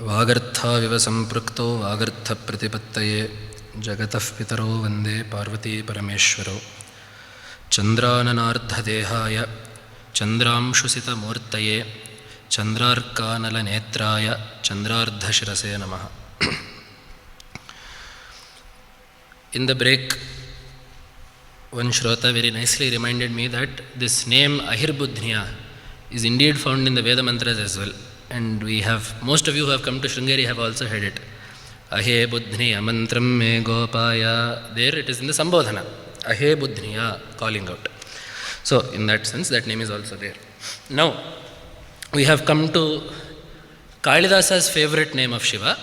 वागर्थाविव सम्पृक्तो वागर्थप्रतिपत्तये जगतः पितरो वन्दे पार्वती परमेश्वरौ चन्द्राननार्धदेहाय चन्द्रांशुसितमूर्तये चन्द्रार्कानलनेत्राय चन्द्रार्धशिरसे नमः. In the break, one Shrota very nicely reminded me that this name Ahirbudhniya is indeed found in the Veda mantras as well. And we have, most of you who have come to Sringeri have also heard it. Ahe Budhniya mantram me gopaya. There it is in the Sambodhana. Ahe Budhniya, calling out. So in that sense, that name is also there. Now, we have come to Kalidasa's favorite name of Shiva,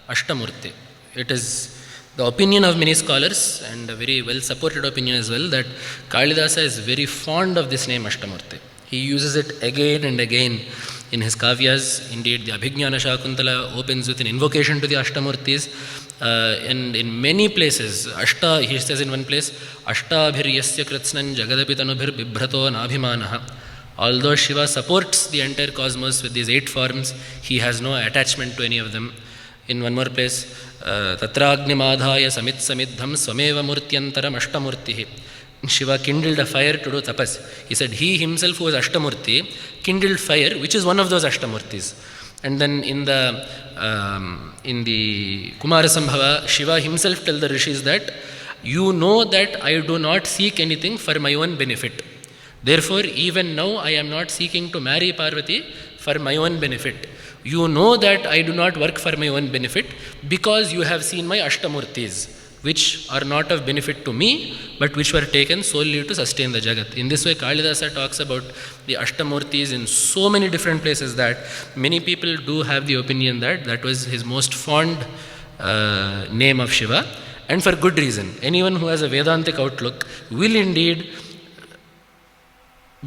Ashtamurti. It is the opinion of many scholars, and a very well supported opinion as well, that Kalidasa is very fond of this name Ashtamurti. He uses it again and again in his kavyas. Indeed, the Abhijnana Shakuntala opens with an invocation to the Ashtamurtis, and in many places, he says in one place, Ashtabhir yasya kritsnan jagadapitanubhir bibhrato nabhimanaha. Although Shiva supports the entire cosmos with these 8 forms, he has no attachment to any of them. In one more place, Tatragnimadhaya samit samidham swameva murtyantaram ashtamurtihi. Shiva kindled a fire to do tapas. He said he himself, who was Ashtamurti, kindled fire, which is one of those Ashtamurtis. And then in the Kumarasambhava, Shiva himself tells the rishis that you know that I do not seek anything for my own benefit. Therefore, even now I am not seeking to marry Parvati for my own benefit. You know that I do not work for my own benefit because you have seen my Ashtamurtis, which are not of benefit to me, but which were taken solely to sustain the Jagat. In this way, Kalidasa talks about the Ashtamurtis in so many different places that many people do have the opinion that that was his most fond name of Shiva, and for good reason. Anyone who has a Vedantic outlook will indeed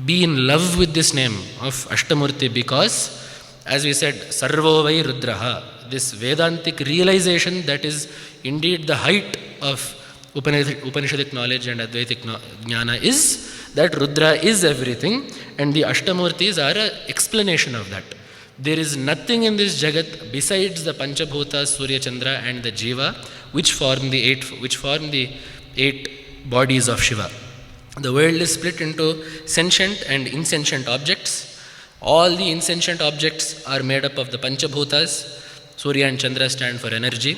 be in love with this name of Ashtamurti because, as we said, Sarvo Vai Rudraha, this Vedantic realization that is indeed the height of Upanishadic knowledge and Advaitic Jnana is that Rudra is everything, and the Ashtamurtis are an explanation of that. There is nothing in this Jagat besides the Panchabhutas, Surya Chandra and the Jiva which form the eight bodies of Shiva. The world is split into sentient and insentient objects. All the insentient objects are made up of the Panchabhutas. Surya and Chandra stand for energy.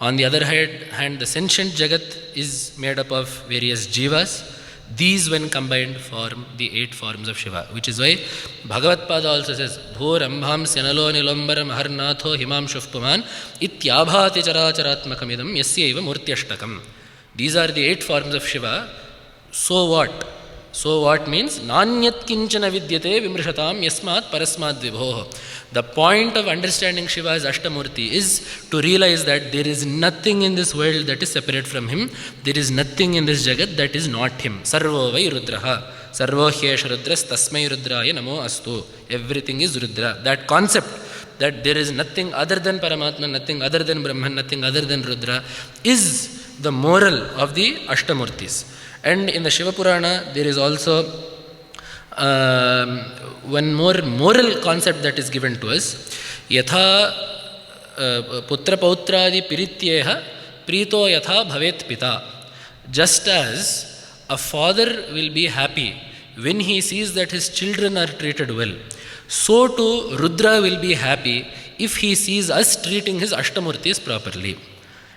On the other hand, the sentient Jagat is made up of various Jivas. These, when combined, form the 8 forms of Shiva, which is why Bhagavad Pada also says, Dhur ambham senalo nilambara maharnatho himam shufpuman ityabhati characharatmakamidam yasyaiva murtyashtakam. These are the 8 forms of Shiva. So what? So what means? Nanyat kinchana vidyate vimrishatam yasmat parasmat vibhoho. The point of understanding Shiva as Ashtamurti is to realize that there is nothing in this world that is separate from him. There is nothing in this Jagat that is not him. Sarvo vai Rudraha. Sarvo hyesh Rudras tasmai Rudraya namo astu. Everything is Rudra. That concept that there is nothing other than Paramatma, nothing other than Brahman, nothing other than Rudra is the moral of the Ashtamurtis. And in the Shiva Purana, there is also one more moral concept that is given to us. Yatha putra pautradi pirityeha prito yatha bhavet pita. Just as a father will be happy when he sees that his children are treated well, so too Rudra will be happy if he sees us treating his Ashtamurtis properly.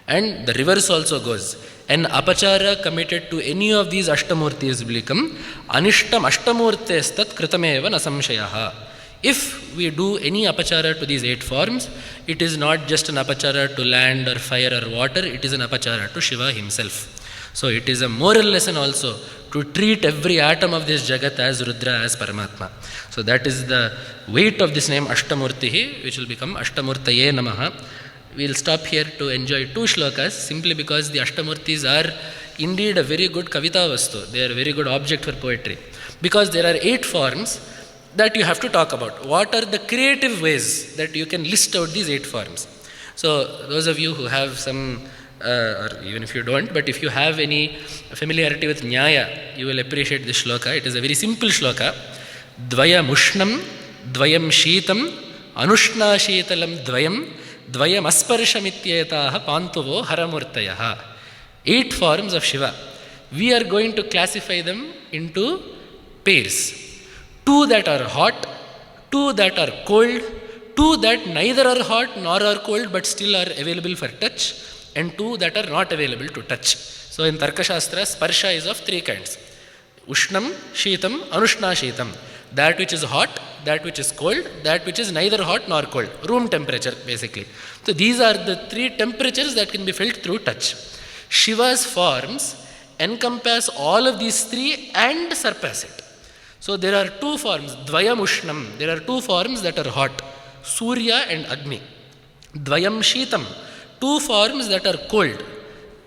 And the reverse also goes. An apachara committed to any of these Ashtamurtis will become Anishtam Ashtamurtestat Kritameva Nasamshayaha. If we do any apachara to these 8 forms, it is not just an apachara to land or fire or water, it is an apachara to Shiva himself. So it is a moral lesson also to treat every atom of this Jagat as Rudra, as Paramatma. So that is the weight of this name Ashtamurtihi, which will become Ashtamurtaye Namaha. We will stop here to enjoy 2 shlokas, simply because the Ashtamurtis are indeed a very good kavita vastu. They are a very good object for poetry. Because there are 8 forms that you have to talk about. What are the creative ways that you can list out these 8 forms? So those of you who have some, or even if you don't, but if you have any familiarity with Nyaya, you will appreciate this shloka. It is a very simple shloka. Dvaya mushnam, dvayam sheetam, Anushna Shitalam Dvayam, Dvayam Asparshamityetaha Pantuvo Haramurtayaha. 8 forms of Shiva. We are going to classify them into pairs. 2 that are hot, 2 that are cold, 2 that neither are hot nor are cold but still are available for touch, and 2 that are not available to touch. So in Tarkashastra, Sparsha is of 3 kinds. Ushnam, Shitam, Anushna Shitam. That which is hot, that which is cold, that which is neither hot nor cold. Room temperature, basically. So these are the 3 temperatures that can be felt through touch. Shiva's forms encompass all of these 3 and surpass it. So there are 2 forms, Dvayam Ushnam. There are 2 forms that are hot, Surya and Agni. Dvayam Shitam, 2 forms that are cold,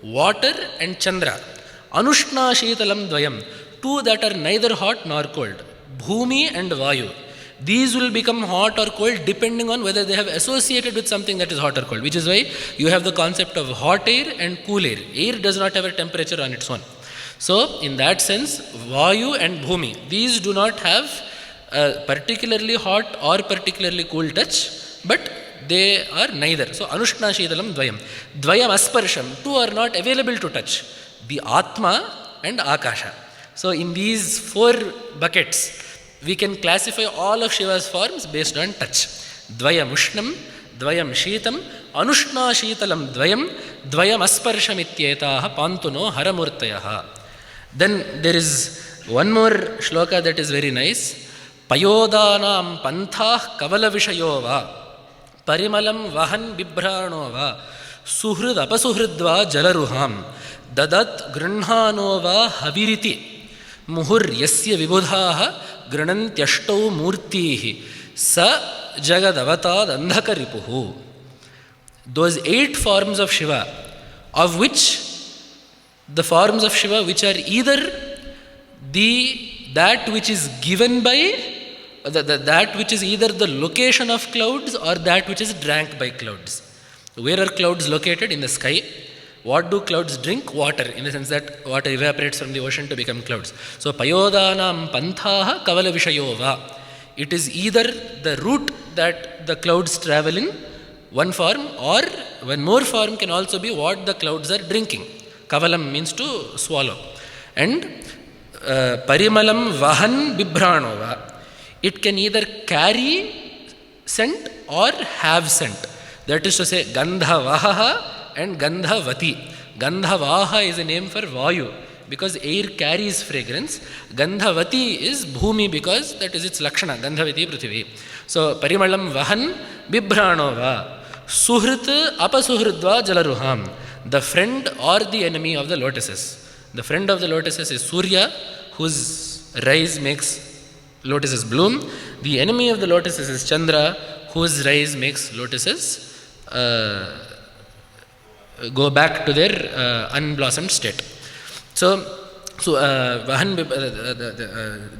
water and Chandra. Anushna Shitalam Dvayam, 2 that are neither hot nor cold, Bhumi and Vayu. These will become hot or cold depending on whether they have associated with something that is hot or cold, which is why you have the concept of hot air and cool air. Air does not have a temperature on its own. So, in that sense, Vayu and Bhumi, these do not have a particularly hot or particularly cool touch, but they are neither. So, Anushna Shitalam Dvayam. Dvayam Asparsham, 2 are not available to touch, the Atma and Akasha. So, in these 4 buckets, we can classify all of Shiva's forms based on touch. Dvayam Ushnam, Dvayam Shitam, Anushna Shitalam Dvayam, Dvayam Asparsham Ityetaha Pantuno Haramurtayaha. Then there is one more shloka that is very nice. Payodanam Pantha Kavala Vishayova, Parimalam Vahan Bibhranova, Suhrud Apasuhridva Jalaruham, Dadat Grunhanova Haviriti, Muhur Yasya Vibudhaha, Granantyashtau Murtihi, Sa Jagadavatad Andhakaripuhu. Those 8 forms of Shiva, of which the forms of Shiva which are either that which is given by, that which is either the location of clouds or that which is drank by clouds. Where are clouds located? In the sky. What do clouds drink? Water, in the sense that water evaporates from the ocean to become clouds. So, Payodanam Panthaha Kavala Vishayova. It is either the route that the clouds travel in, one form, or one more form can also be what the clouds are drinking. Kavalam means to swallow. And Parimalam Vahan Bibhranova. It can either carry scent or have scent. That is to say, Gandhavaha and Gandhavati. Gandhavaha is a name for Vayu because air carries fragrance. Gandhavati is Bhumi because that is its Lakshana, Gandhavati Prithvi. So, Parimalam Vahan Bibhranova, Suhrit Apasuhridva Jalaruham, the friend or the enemy of the lotuses. The friend of the lotuses is Surya, whose rise makes lotuses bloom. The enemy of the lotuses is Chandra, whose rise makes lotuses go back to their unblossomed state. So Vahan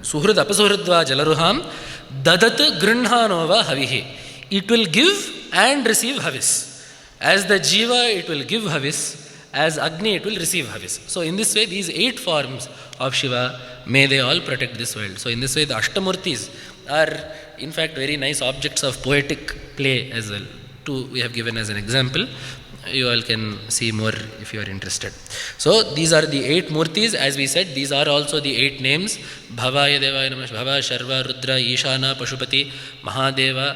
Suhrud Apasuhridva Jalaruham Dadat Grunhanova Havihi. It will give and receive Havis. As the Jiva, it will give Havis. As Agni, it will receive Havis. So in this way, these 8 forms of Shiva, may they all protect this world. So in this way, the Ashtamurtis are in fact very nice objects of poetic play as well. 2 we have given as an example. You all can see more if you are interested. So these are the 8 murtis. As we said, these are also the 8 names. Bhavaya Devaya Namah, Bhava, Sharva, Rudra, Ishana, Pashupati, Mahadeva,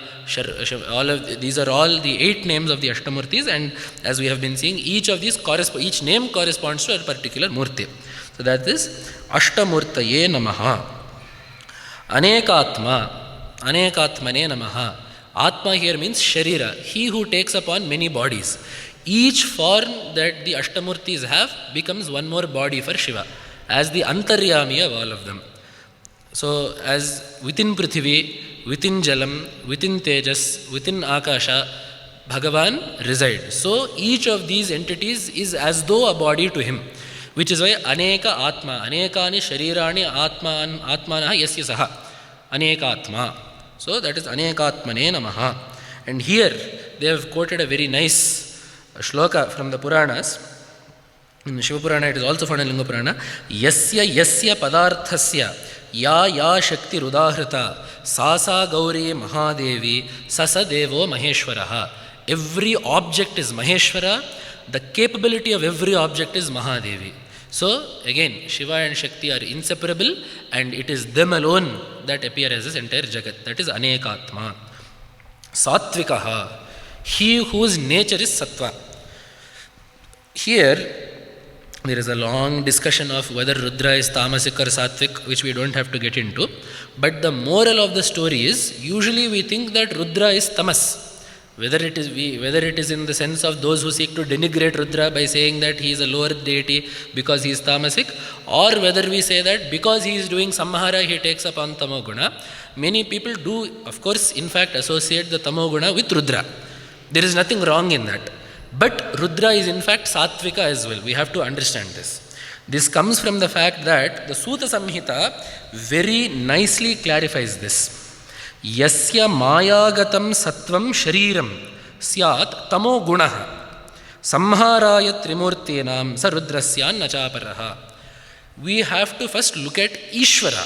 all of these are all the 8 names of the Ashtamurtis, and as we have been seeing, each of these each name corresponds to a particular murti. So that is Ashtamurtaye Namaha. Anekatma, Anekatmane Namaha. Atma here means Sharira, he who takes upon many bodies. Each form that the Ashtamurtis have becomes one more body for Shiva, as the Antaryami of all of them. So, as within Prithvi, within Jalam, within Tejas, within Akasha, Bhagavan resides. So, each of these entities is as though a body to him, which is why Aneka Atma, Anekani Sharirani Atmanaha Yasya Saha, Aneka Atma. So, that is Anekatmane Namaha. And here, they have quoted a very nice shloka from the Puranas. In Shiva Purana, it is also found in Linga Purana. Yasya Yasya Padarthasya ya shakti rudahrita sa gauri mahadevi sasa devo maheshwaraha. Every object is Maheshwara. The capability of every object is Mahadevi. So again, Shiva and Shakti are inseparable, and it is them alone that appear as this entire Jagat. That is Anekatma. Sattvikaha, he whose nature is Sattva. Here, there is a long discussion of whether Rudra is Tamasic or Sattvik, which we don't have to get into. But the moral of the story is, usually we think that Rudra is Tamas. Whether it is in the sense of those who seek to denigrate Rudra by saying that he is a lower deity because he is tamasic, or whether we say that because he is doing samhara he takes up on tamoguna. Many people do, of course, in fact associate the tamoguna with Rudra. There is nothing wrong in that. But Rudra is in fact Sattvika as well. We have to understand this. This comes from the fact that the Suta Samhita very nicely clarifies this. Yasya mayagatam sattvam shariram syat tamo gunaha samharaya trimurtinam sa rudrasya nachaparaha. We have to first look at Ishvara.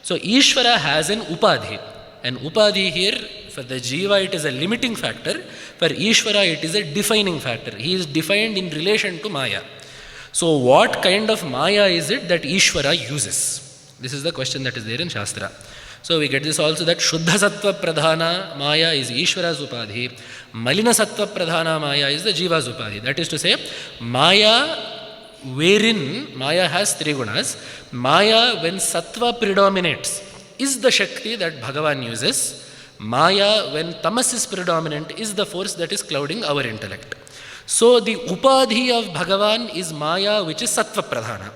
So Ishvara has an upadhi. An upadhi here, for the jiva it is a limiting factor, for Ishvara it is a defining factor. He is defined in relation to Maya. So what kind of Maya is it that Ishvara uses? This is the question that is there in Shastra. So we get this also, that Shuddha Sattva Pradhana Maya is Ishvara's upadhi, Malina Sattva Pradhana Maya is the Jiva's upadhi. That is to say, Maya, wherein Maya has three gunas, Maya when Sattva predominates is the Shakti that Bhagavan uses. Maya when Tamas is predominant is the force that is clouding our intellect. So the upadhi of Bhagavan is Maya, which is Sattva Pradhana.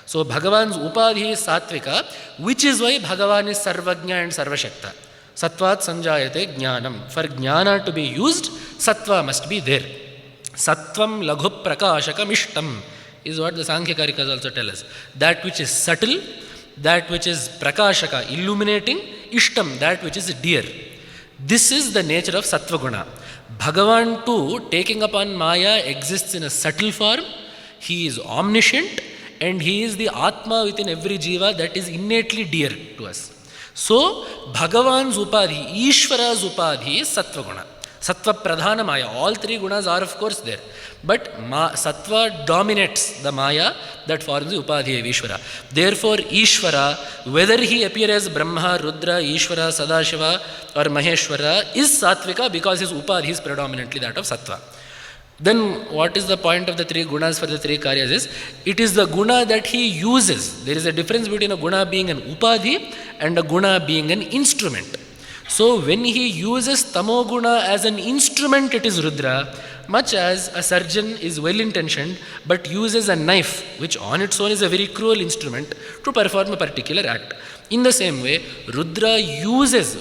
So Bhagavan's upadhi is Sattvika, which is why Bhagavan is Sarvajna and Sarvashakta. Sattvat sanjayate jnanam. For jnana to be used, Sattva must be there. Sattvam laghu prakashakam ishtam is what the Sankhya Karikas also tell us. That which is subtle, that which is prakashaka, illuminating, ishtam, that which is dear. This is the nature of Sattva Guna. Bhagavan too, taking upon Maya, exists in a subtle form. He is omniscient, and he is the Atma within every jiva that is innately dear to us. So, Bhagavan's upadhi, Ishvara's upadhi is Sattva Guna. Sattva Pradhana Maya. All three gunas are of course there. But Sattva dominates the Maya that forms the upadhi of Ishvara. Therefore, Ishvara, whether he appear as Brahma, Rudra, Ishvara, Sadashiva or Maheshwara, is Sattvika because his upadhi is predominantly that of Sattva. Then what is the point of the three gunas for the three karyas is, it is the guna that he uses. There is a difference between a guna being an upadhi and a guna being an instrument. So when he uses tamoguna as an instrument, it is Rudra, much as a surgeon is well intentioned but uses a knife, which on its own is a very cruel instrument, to perform a particular act. In the same way, Rudra, who is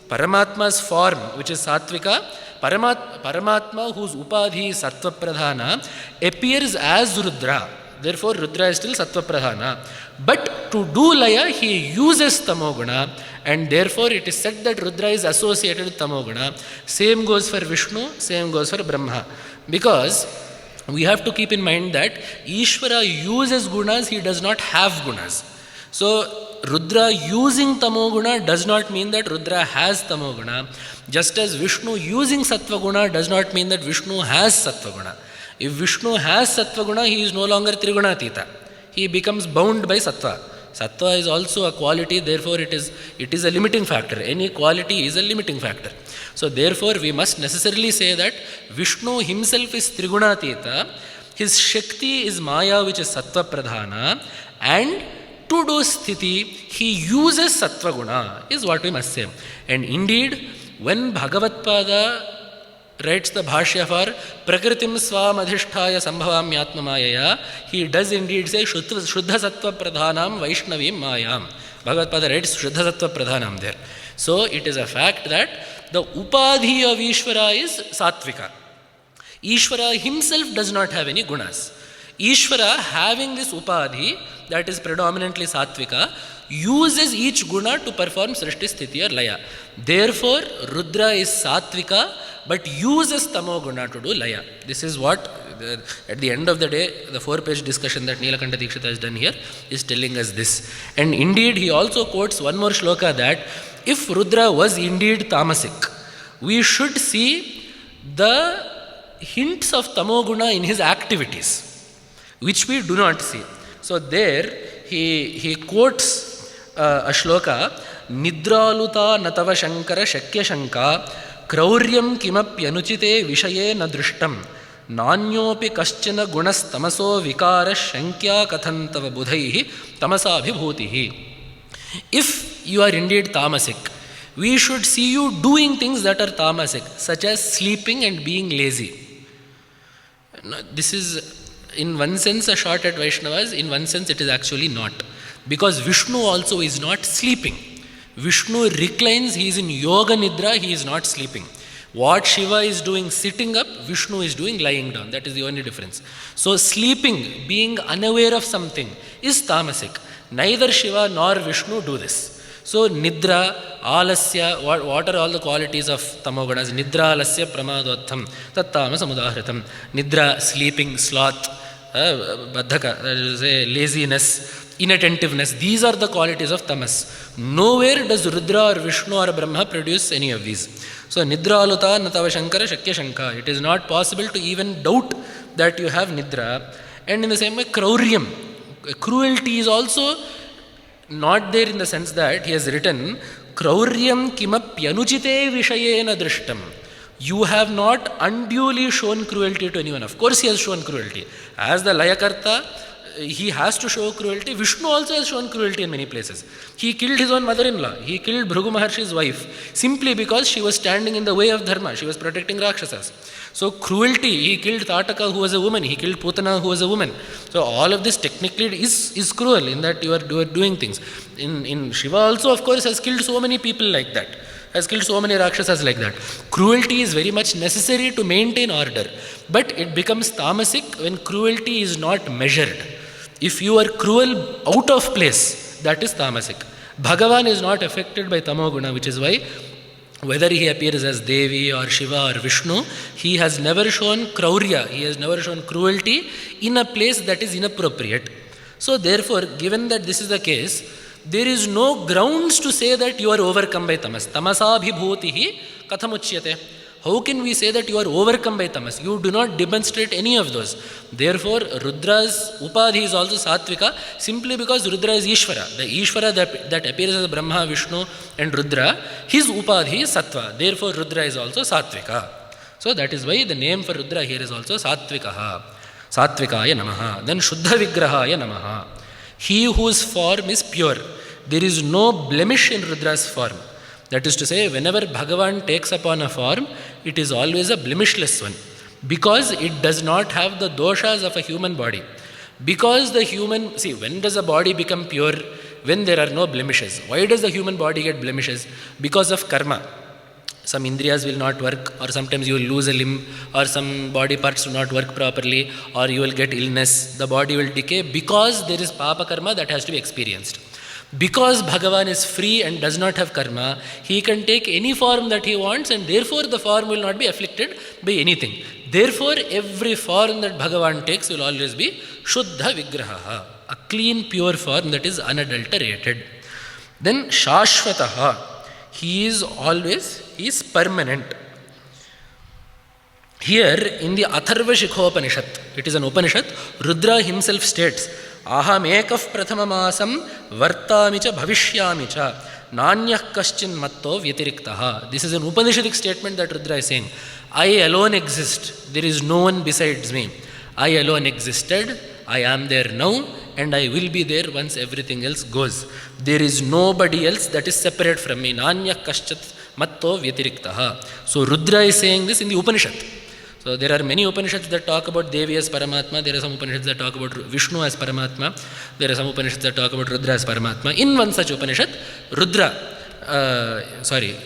Paramatma's form, which is Sattvika, Paramatma, whose upadhi is Sattva Pradhana, appears as Rudra. Therefore, Rudra is still Sattva Pradhana. But to do Laya, he uses Tamoguna, and therefore it is said that Rudra is associated with Tamoguna. Same goes for Vishnu, same goes for Brahma. Because we have to keep in mind that Ishvara uses gunas, he does not have gunas. So, Rudra using Tamoguna does not mean that Rudra has Tamoguna. Just as Vishnu using Sattvaguna does not mean that Vishnu has Sattvaguna. If Vishnu has Sattvaguna, he is no longer Trigunatita. He becomes bound by Sattva. Sattva is also a quality, therefore it is a limiting factor. Any quality is a limiting factor. So therefore we must necessarily say that Vishnu himself is Trigunatita, his Shakti is Maya, which is Sattva Pradhana, and to do sthiti, he uses Sattva Guna, is what we must say. And indeed, when Bhagavatpada writes the Bhashya for Prakritim Swam Adhisthaya Sambhavamyatma Mayaya, he does indeed say Shuddha Sattva Pradhanam Vaishnavim Mayam. Bhagavatpada writes Shuddha Sattva Pradhanam there. So it is a fact that the upadhi of Ishvara is Sattvika. Ishvara himself does not have any gunas. Ishvara, having this upadhi, that is predominantly Sattvika, uses each guna to perform Srishti, Sthiti or Laya. Therefore, Rudra is Sattvika, but uses Tamoguna to do Laya. This is what At the end of the day, the 4-page discussion that Nilakanta Dikshita has done here is telling us this. And indeed, he also quotes one more shloka that if Rudra was indeed tamasic, we should see the hints of tamoguna in his activities, which we do not see. So there he quotes a shloka, Nidraluta natava shankara shakya shanka krauryam kimapyanuchite vishaye na drishtam nanyopi kaschana gunas tamaso vikara shankya kathantava budhaihi tamasa abhibhutihi. If you are indeed tamasic, we should see you doing things that are tamasic, such as sleeping and being lazy. This is in one sense a shot at Vaishnavas, in one sense it is actually not. Because Vishnu also is not sleeping. Vishnu reclines, he is in yoga nidra, he is not sleeping. What Shiva is doing sitting up, Vishnu is doing lying down. That is the only difference. So sleeping, being unaware of something, is tamasic. Neither Shiva nor Vishnu do this. So nidra, alasya, what are all the qualities of tamogunas? Nidra, alasya, pramadottham, tattama samudahritam. Nidra, sleeping, sloth, baddhaka, that is laziness, inattentiveness. These are the qualities of tamas. Nowhere does Rudra or Vishnu or Brahma produce any of these. So nidra aluta natava shankara shakya shanka. It is not possible to even doubt that you have nidra. And in the same way, krauryam, cruelty is also not there in the sense that he has written krauryam kimapyanuchite vishayena drishtam. You have not unduly shown cruelty to anyone. Of course he has shown cruelty. As the Layakarta, he has to show cruelty. Vishnu also has shown cruelty in many places. He killed his own mother-in-law. He killed Bhrigu Maharshi's wife simply because she was standing in the way of dharma. She was protecting Rakshasas. So cruelty, he killed Tataka who was a woman. He killed Putana who was a woman. So all of this technically is cruel in that you are doing things. In Shiva also of course has killed so many people like that. Has killed so many Rakshasas like that. Cruelty is very much necessary to maintain order. But it becomes tamasic when cruelty is not measured. If you are cruel out of place, that is tamasic. Bhagavan is not affected by tamoguna, which is why whether he appears as Devi or Shiva or Vishnu, he has never shown kraurya, he has never shown cruelty in a place that is inappropriate. So therefore, given that this is the case, there is no grounds to say that you are overcome by tamas. Tamasabhibhutihi kathamuchyate. How can we say that you are overcome by tamas? You do not demonstrate any of those. Therefore, Rudra's upadhi is also Sattvika simply because Rudra is Ishvara. The Ishvara that appears as Brahma, Vishnu and Rudra, his upadhi is Sattva. Therefore, Rudra is also Sattvika. So that is why the name for Rudra here is also Sattvikaha. Sattvikaya Namaha. Then Shuddhavigrahaya Namaha. He whose form is pure. There is no blemish in Rudra's form. That is to say, whenever Bhagavan takes upon a form, it is always a blemishless one. Because it does not have the doshas of a human body. Because the human, see, when does a body become pure? When there are no blemishes. Why does the human body get blemishes? Because of karma. Some indriyas will not work, or sometimes you will lose a limb, or some body parts will not work properly, or you will get illness. The body will decay because there is papa karma that has to be experienced. Because Bhagavan is free and does not have karma, he can take any form that he wants and therefore the form will not be afflicted by anything. Therefore, every form that Bhagavan takes will always be Shuddhavigraha, a clean, pure form that is unadulterated. Then Shashvata, he is permanent. Here in the Atharva Shikhopanishad, it is an Upanishad, Rudra himself states, Aham ekaf prathamasam vartamicha bhavishyamicha nanyah kaschin matto vyatiriktaha. This is an Upanishadic statement that Rudra is saying. I alone exist. There is no one besides me. I alone existed. I am there now and I will be there once everything else goes. There is nobody else that is separate from me. Nanyah kaschat matto vyatiriktaha. So Rudra is saying this in the Upanishad. So there are many Upanishads that talk about Devi as Paramatma, there are some Upanishads that talk about Vishnu as Paramatma, there are some Upanishads that talk about Rudra as Paramatma. In one such Upanishad, Rudra,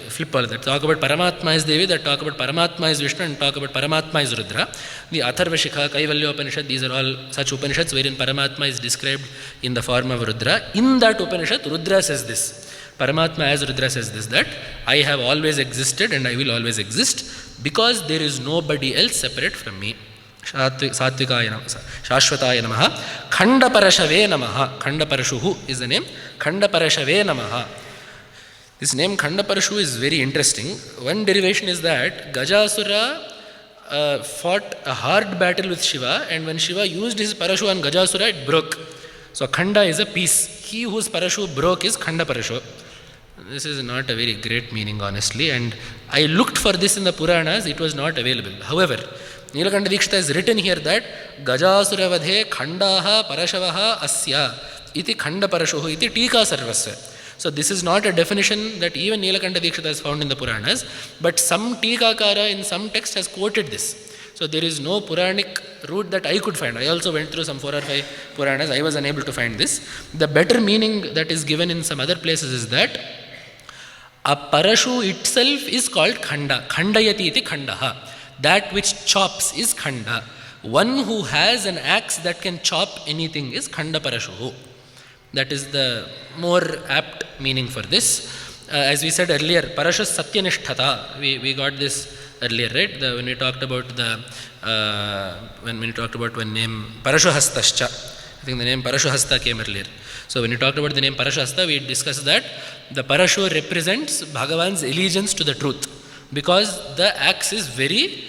flip all that, talk about Paramatma as Devi, that talk about Paramatma as Vishnu and talk about Paramatma as Rudra. The Atharva Shikha, Kaivalya Upanishad, these are all such Upanishads wherein Paramatma is described in the form of Rudra. In that Upanishad, Rudra says this. Paramatma as Rudra says this, that I have always existed and I will always exist because there is nobody else separate from me. Sattvika Shashvata Namaha, Khandaparashave Namaha. Khandaparashu is the name. Khandaparashave Namaha. This name Khandaparashu is very interesting. One derivation is that Gajasura fought a hard battle with Shiva, and when Shiva used his Parashu on Gajasura, it broke. So Khanda is a piece. He whose Parashu broke is Khandaparashu. This is not a very great meaning, honestly, and I looked for this in the Puranas, it was not available. However, Nilakanta Dikshita has written here that Gajasura vadhe Khandaha Parashavaha Asya iti Khandaparashuhu iti Tika Sarvasya. So this is not a definition that even Nilakanta Dikshita has found in the Puranas, but some Tikakara in some text has quoted this. So there is no Puranic route that I could find. I also went through some 4 or 5 Puranas, I was unable to find this. The better meaning that is given in some other places is that a Parashu itself is called Khanda. Khandayati iti Khandaha. That which chops is Khanda. One who has an axe that can chop anything is Khandaparashu. That is the more apt meaning for this. As we said earlier, Parashas Satyanishthata, we got this earlier, right? When we talked about when we talked about one name, Parashuhastascha. I think the name Parashuhasta came earlier. So when we talked about the name Parashuhasta, we discussed that the Parashu represents Bhagavan's allegiance to the truth, because the axe is very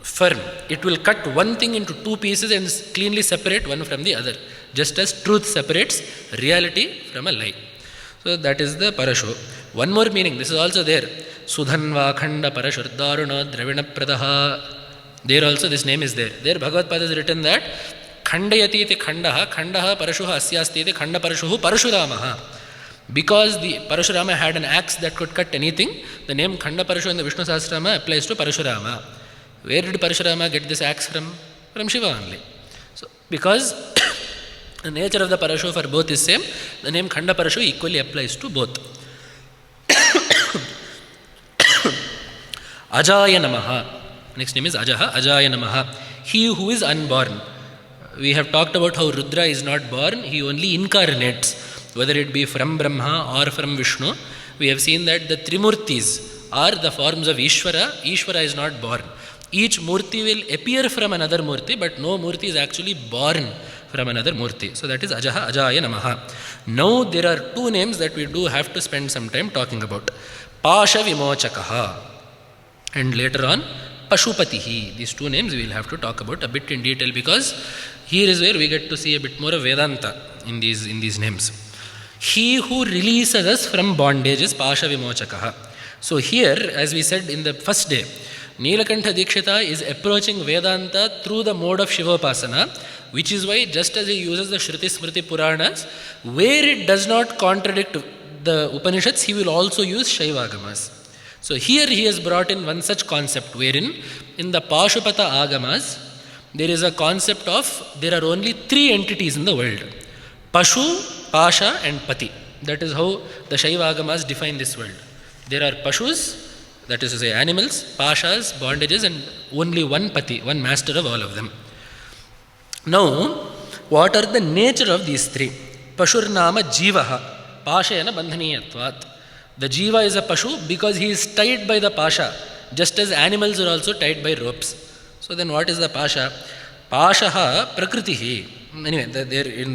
firm. It will cut one thing into 2 pieces and cleanly separate one from the other, just as truth separates reality from a lie. So that is the Parashu. One more meaning, this is also there. Sudhanva Khanda Parashurdaruna Dravina Pradaha. There also this name is there. There Bhagavad Pada has written that Khandayati iti Khandaha, Khandaha Parashuha Asyasti iti Khandaparashuhu Parashuramaha. Because the Parashurama had an axe that could cut anything, the name Khandaparashu in the Vishnu Sahasrama applies to Parashurama. Where did Parashurama get this axe from? From Shiva only. So, because the nature of the Parashu for both is same, the name Khandaparashu equally applies to both. Ajaya Namaha. Next name is Ajaha, Ajaya Namaha. He who is unborn. We have talked about how Rudra is not born, he only incarnates, whether it be from Brahma or from Vishnu. We have seen that the Trimurtis are the forms of Ishvara. Ishvara is not born. Each Murti will appear from another Murti, but no Murti is actually born from another Murti. So that is Ajaha, Ajaya Namaha. Now there are 2 names that we do have to spend some time talking about. Pashavimochaka and later on Pashupatihi. These 2 names we will have to talk about a bit in detail, because here is where we get to see a bit more of Vedanta in these names. He who releases us from bondage is Pashavimochaka. So here, as we said in the first day, Nilakanta Dikshita is approaching Vedanta through the mode of Shivopasana, which is why just as he uses the Shruti Smriti Puranas, where it does not contradict the Upanishads, he will also use Shaivagamas. So here he has brought in one such concept, wherein in the Pashupata Agamas, there is a concept of there are only 3 entities in the world: Pashu, Pasha and Pati. That is how the Shaiva Agamas define this world. There are Pashus, that is to say animals, Pashas, bondages, and only one Pati, one master of all of them. Now, what are the nature of these 3? Pashurnama Jivaha, Pashayana Bandhaniyatvat. The Jiva is a Pashu because he is tied by the Pasha, just as animals are also tied by ropes. So then what is the Pasha? Pashaha Prakritihi. Anyway, there in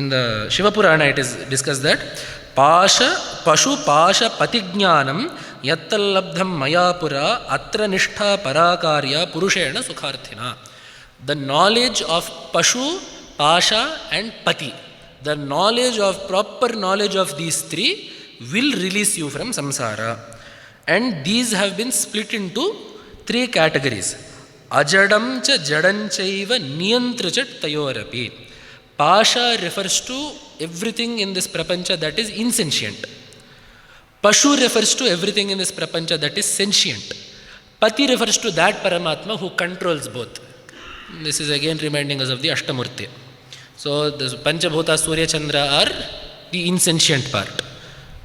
the Shiva Purana it is discussed that Pashu Pasha Patigyanam Yattallabdham Mayapura Atra Nishtha Parakarya Purushena Sukharthina. The knowledge of Pashu, Pasha and Pati. The proper knowledge of these 3 will release you from samsara. And these have been split into 3 categories. Ajadam cha jadanchaiva niyantrichat tayorapi. Pasha refers to everything in this prapancha that is insentient. Pashu refers to everything in this prapancha that is sentient. Pati refers to that Paramatma who controls both. This is again reminding us of the Ashtamurti. So the Panchabhuta Surya Chandra are the insentient part,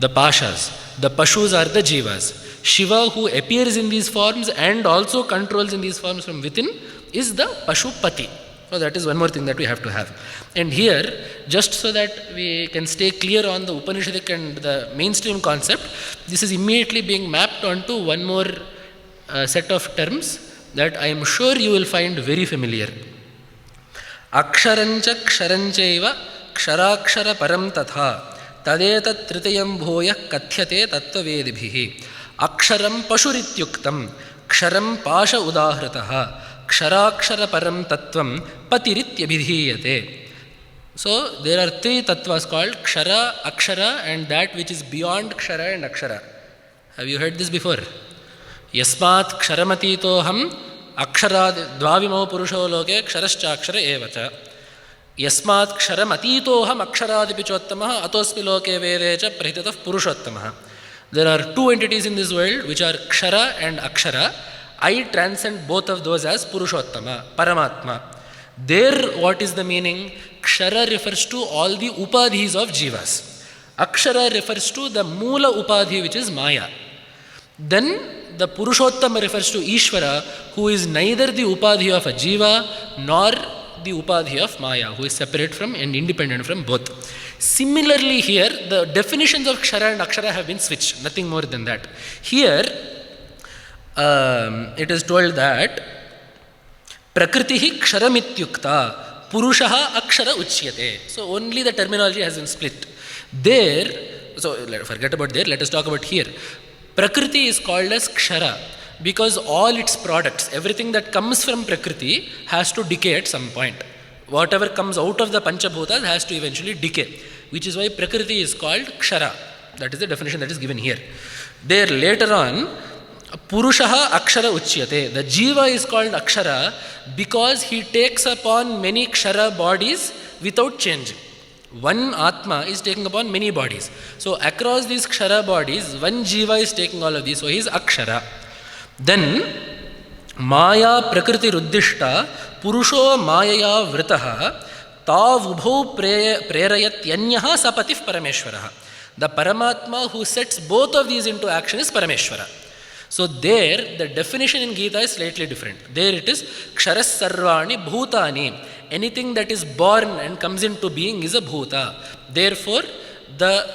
the Pashas. The Pashus are the Jivas. Shiva, who appears in these forms and also controls in these forms from within, is the Pashupati. So that is one more thing that we have to have. And here, just so that we can stay clear on the Upanishadic and the mainstream concept, this is immediately being mapped onto one more set of terms that I am sure you will find very familiar. Aksharancha ksharanchaiva ksharakshara param tatha tadetat tritayam bhoya kathyate tattvavedibhihi aksharam pashurityuktam ksharam pasha udahrataha ksharakshara param tattvam patirityabhidhiyate. So there are three tattvas called kshara, akshara and that which is beyond kshara and akshara. Have you heard this before? Yasmat ksharamatoham akshara dvavimo purusho loke ksharascha akshara evacha. Yasmat ksharamatoham aksharadipichottamaha atosmi loke vedecha prahitatah purushottamaha. There are two entities in this world which are kshara and akshara. I transcend both of those as purushottama, paramatma. There, what is the meaning? Kshara refers to all the upadhis of jivas. Akshara refers to the mula upadhi, which is Maya. Then the Purushottama refers to Ishvara, who is neither the upadhi of a jiva nor the upadhi of Maya, who is separate from and independent from both. Similarly here, the definitions of Kshara and Akshara have been switched, nothing more than that. Here, it is told that Prakritihi ksharamityukta purushaha akshara uchyate. So only the terminology has been split. There, so forget about there, let us talk about here. Prakriti is called as kshara because all its products, everything that comes from Prakriti has to decay at some point. Whatever comes out of the Panchabhutas has to eventually decay, which is why Prakriti is called kshara. That is the definition that is given here. There later on, Purushaha akshara uchyate. The jiva is called akshara because he takes upon many kshara bodies without changing. One atma is taking upon many bodies. So across these kshara bodies, one jiva is taking all of these. So he is akshara. Then maya prakriti ruddhishta purusho mayaya vritaha tavubhau prerayatyanyaha sapatif parameshwaraha. The Paramatma who sets both of these into action is Parameshwara. So there, the definition in Gita is slightly different. There it is, Ksharas Sarvani Bhutani. Anything that is born and comes into being is a Bhuta. Therefore, the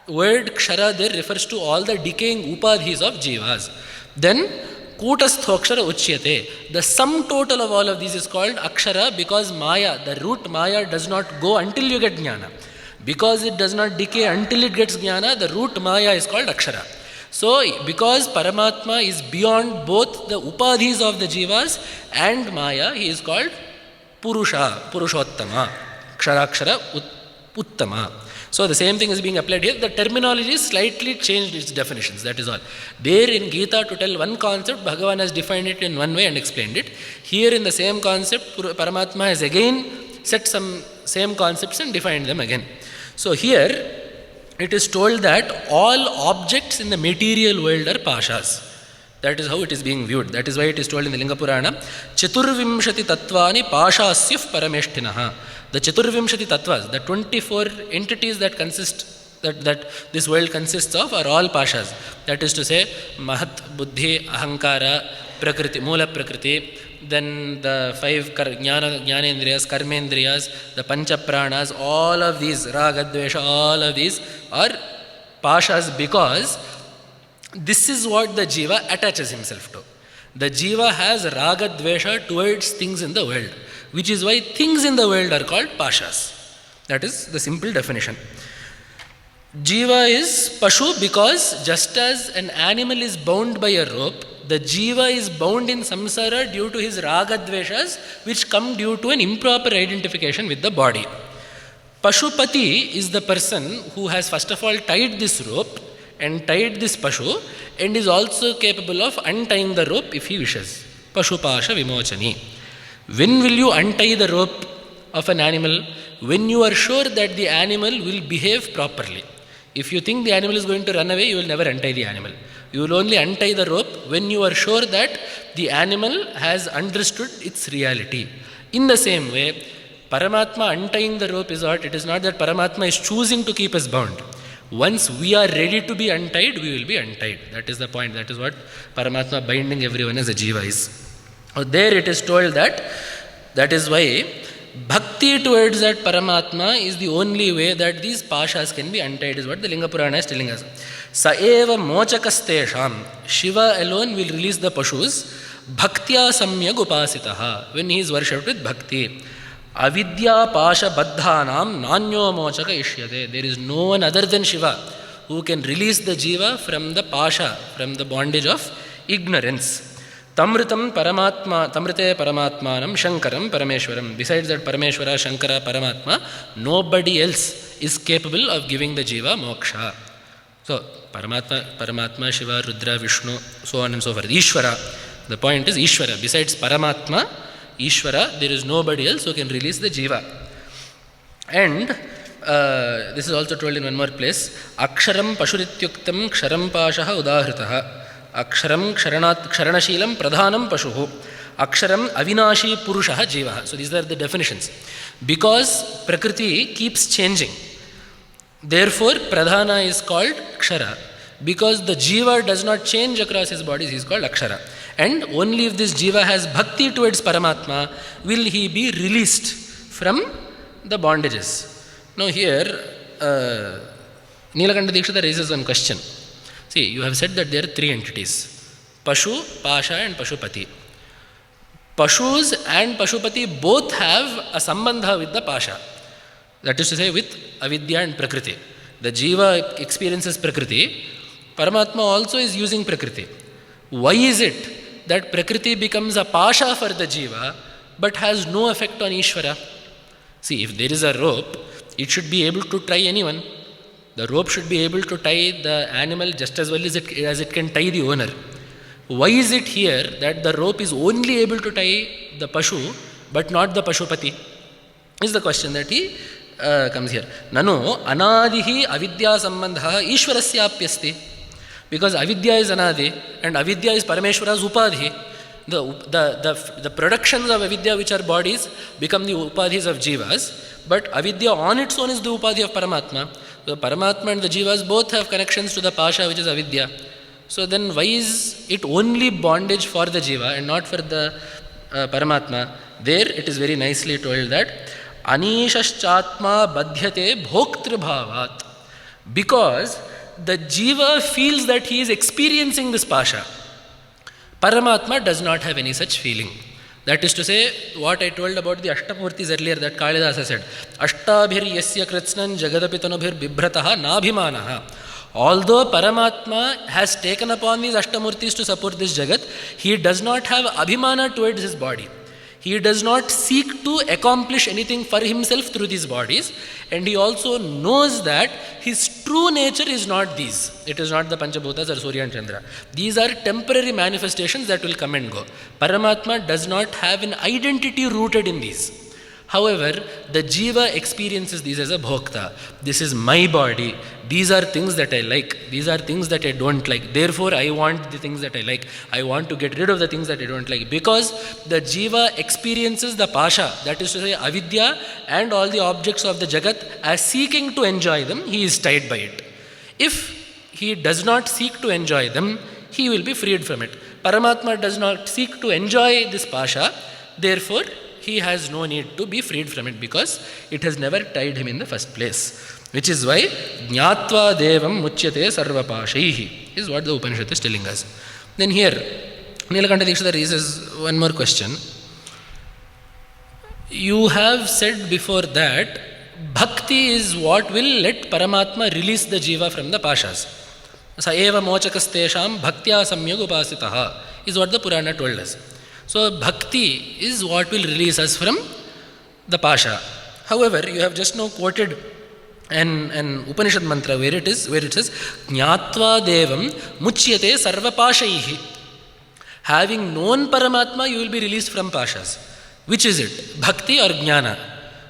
word Kshara there refers to all the decaying upadhis of jivas. Then, Kutasthoksara Uchyate. The sum total of all of these is called Akshara because Maya, the root Maya does not go until you get Jnana. Because it does not decay until it gets Jnana, the root Maya is called Akshara. So, because Paramatma is beyond both the upadhis of the jivas and Maya, he is called Purusha, Purushottama, Ksharakshara Uttama. So, the same thing is being applied here. The terminology is slightly changed its definitions, that is all. There in Gita, to tell one concept, Bhagavan has defined it in one way and explained it. Here in the same concept, Paramatma has again set some same concepts and defined them again. So, here, it is told that all objects in the material world are pashas. That is how it is being viewed. That is why it is told in the Linga Purana, Chaturvimshati tattvani pashasyuf parameshtinaha. The Chaturvimshati tattvas, the 24 entities that consist, that this world consists of are all pashas. That is to say, Mahat, Buddhi, Ahankara, Prakriti, Mula Prakriti, then the 5 Jnanendriyas, Karmendriyas, the Pancha Pranas, all of these, Raga, Dvesha, all of these are pashas because this is what the jiva attaches himself to. The jiva has Raga, Dvesha towards things in the world, which is why things in the world are called pashas. That is the simple definition. Jiva is Pashu because just as an animal is bound by a rope, the jiva is bound in samsara due to his raga dveshas, which come due to an improper identification with the body. Pashupati is the person who has first of all tied this rope and tied this Pashu and is also capable of untying the rope if he wishes. Pashavimochaka. When will you untie the rope of an animal? When you are sure that the animal will behave properly. If you think the animal is going to run away, you will never untie the animal. You will only untie the rope when you are sure that the animal has understood its reality. In the same way, Paramatma untying the rope is what? It is not that Paramatma is choosing to keep us bound. Once we are ready to be untied, we will be untied. That is the point. That is what Paramatma binding everyone as a jiva is. There it is told that is why bhakti towards that Paramatma is the only way that these pashas can be untied, is what the Linga Purana is telling us. Sa eva mochakastesham. Shiva alone will release the Pashus. Bhaktya samyag upasitaha. When he is worshipped with bhakti. Avidya pasha baddhanam nanyo mochaka ishyate. There is no one other than Shiva who can release the jiva from the pasha, from the bondage of ignorance. Tamritam paramatma, tamrite paramatmanam shankaram parameshwaram. Besides that Parameshwara, Shankara, Paramatma, nobody else is capable of giving the jiva moksha. So, Paramatma, Shiva, Rudra, Vishnu, so on and so forth. Ishvara. The point is Ishvara. Besides Paramatma, Ishvara, there is nobody else who can release the jiva. And this is also told in one more place. Aksharam Pashurityuktam Ksharam Pashaha Udahritaha. Aksharam Ksharanashilam Pradhanam Pashuhu. Aksharam Avinashi Purushaha Jivaha. So these are the definitions. Because Prakriti keeps changing. Therefore, Pradhana is called Kshara. Because the Jiva does not change across his bodies, he is called Akshara. And only if this Jiva has bhakti towards Paramatma will he be released from the bondages. Now here, Nilakanta Dikshita raises one question. See, you have said that there are three entities. Pashu, Pasha and Pashupati. Pashus and Pashupati both have a sambandha with the Pasha. That is to say, with Avidya and Prakriti. The Jiva experiences Prakriti. Paramatma also is using Prakriti. Why is it that Prakriti becomes a Pasha for the Jiva but has no effect on Ishvara? See, if there is a rope, it should be able to tie anyone. The rope should be able to tie the animal just as well as it can tie the owner. Why is it here that the rope is only able to tie the Pashu but not the Pashupati? Is the question that he comes here. Nano anadihi avidya sambandha ishvarasyapyasti. Because avidya is anadi and avidya is Parameshwara's upadhi. The productions of avidya, which are bodies, become the upadhis of jivas, but avidya on its own is the upadhi of Paramatma. So Paramatma and the jivas both have connections to the pasha, which is avidya. So then why is it only bondage for the jiva and not for the Paramatma? There it is very nicely told that Anishashchatma badhyate bhoktri bhavat. Because the jiva feels that he is experiencing this pasha. Paramatma does not have any such feeling. That is to say, what I told about the Ashtamurtis earlier, that Kalidasa said, Ashtabhir yasya kritsnan jagadapitanubhir bibhrataha nabhimanaha. Although Paramatma has taken upon these Ashtamurtis to support this Jagat, he does not have abhimana towards his body. He does not seek to accomplish anything for himself through these bodies, and he also knows that his true nature is not these. It is not the Panchabhutas or Surya and Chandra. These are temporary manifestations that will come and go. Paramatma does not have an identity rooted in these. However, the jiva experiences these as a bhokta. This is my body. These are things that I like. These are things that I don't like. Therefore, I want the things that I like. I want to get rid of the things that I don't like. Because the jiva experiences the pasha, that is to say avidya, and all the objects of the jagat as seeking to enjoy them, he is tied by it. If he does not seek to enjoy them, he will be freed from it. Paramatma does not seek to enjoy this pasha. Therefore, he has no need to be freed from it because it has never tied him in the first place. Which is why Jnatva Devam Muchyate Sarvapashaihi is what the Upanishad is telling us. Then here, Nilakanta Dikshita raises one more question. You have said before that bhakti is what will let Paramatma release the jiva from the pashas. Sa eva mochakastesham bhaktya samyag upasitaha is what the Purana told us. So bhakti is what will release us from the pasha. However, you have just now quoted an Upanishad mantra where it says Jnatva Devam Muchyate Sarvapashaihi. Having known Paramatma, you will be released from pashas. Which is it? Bhakti or Jnana?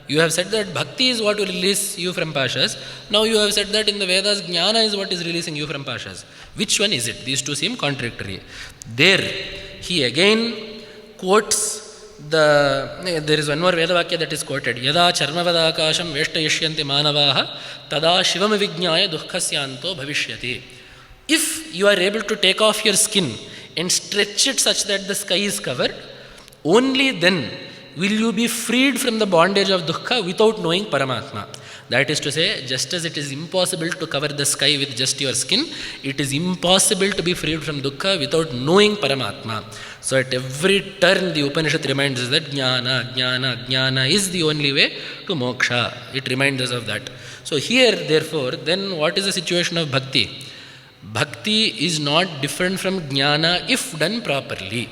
You have said that Bhakti is what will release you from pashas. Now you have said that in the Vedas, Jnana is what is releasing you from pashas. Which one is it? These two seem contradictory. There, he again quotes there is one more Vedavakya that is quoted. Yada charmavada akasham veshtayishyanti manavaha tada shivam vijnaya dukhasyanto bhavishyati. If you are able to take off your skin and stretch it such that the sky is covered, only then will you be freed from the bondage of dukkha without knowing Paramatma. That is to say, just as it is impossible to cover the sky with just your skin, it is impossible to be freed from dukkha without knowing Paramatma. So at every turn the Upanishad reminds us that jnana is the only way to moksha. It reminds us of that. So here, therefore, then what is the situation of bhakti? Bhakti is not different from jnana if done properly.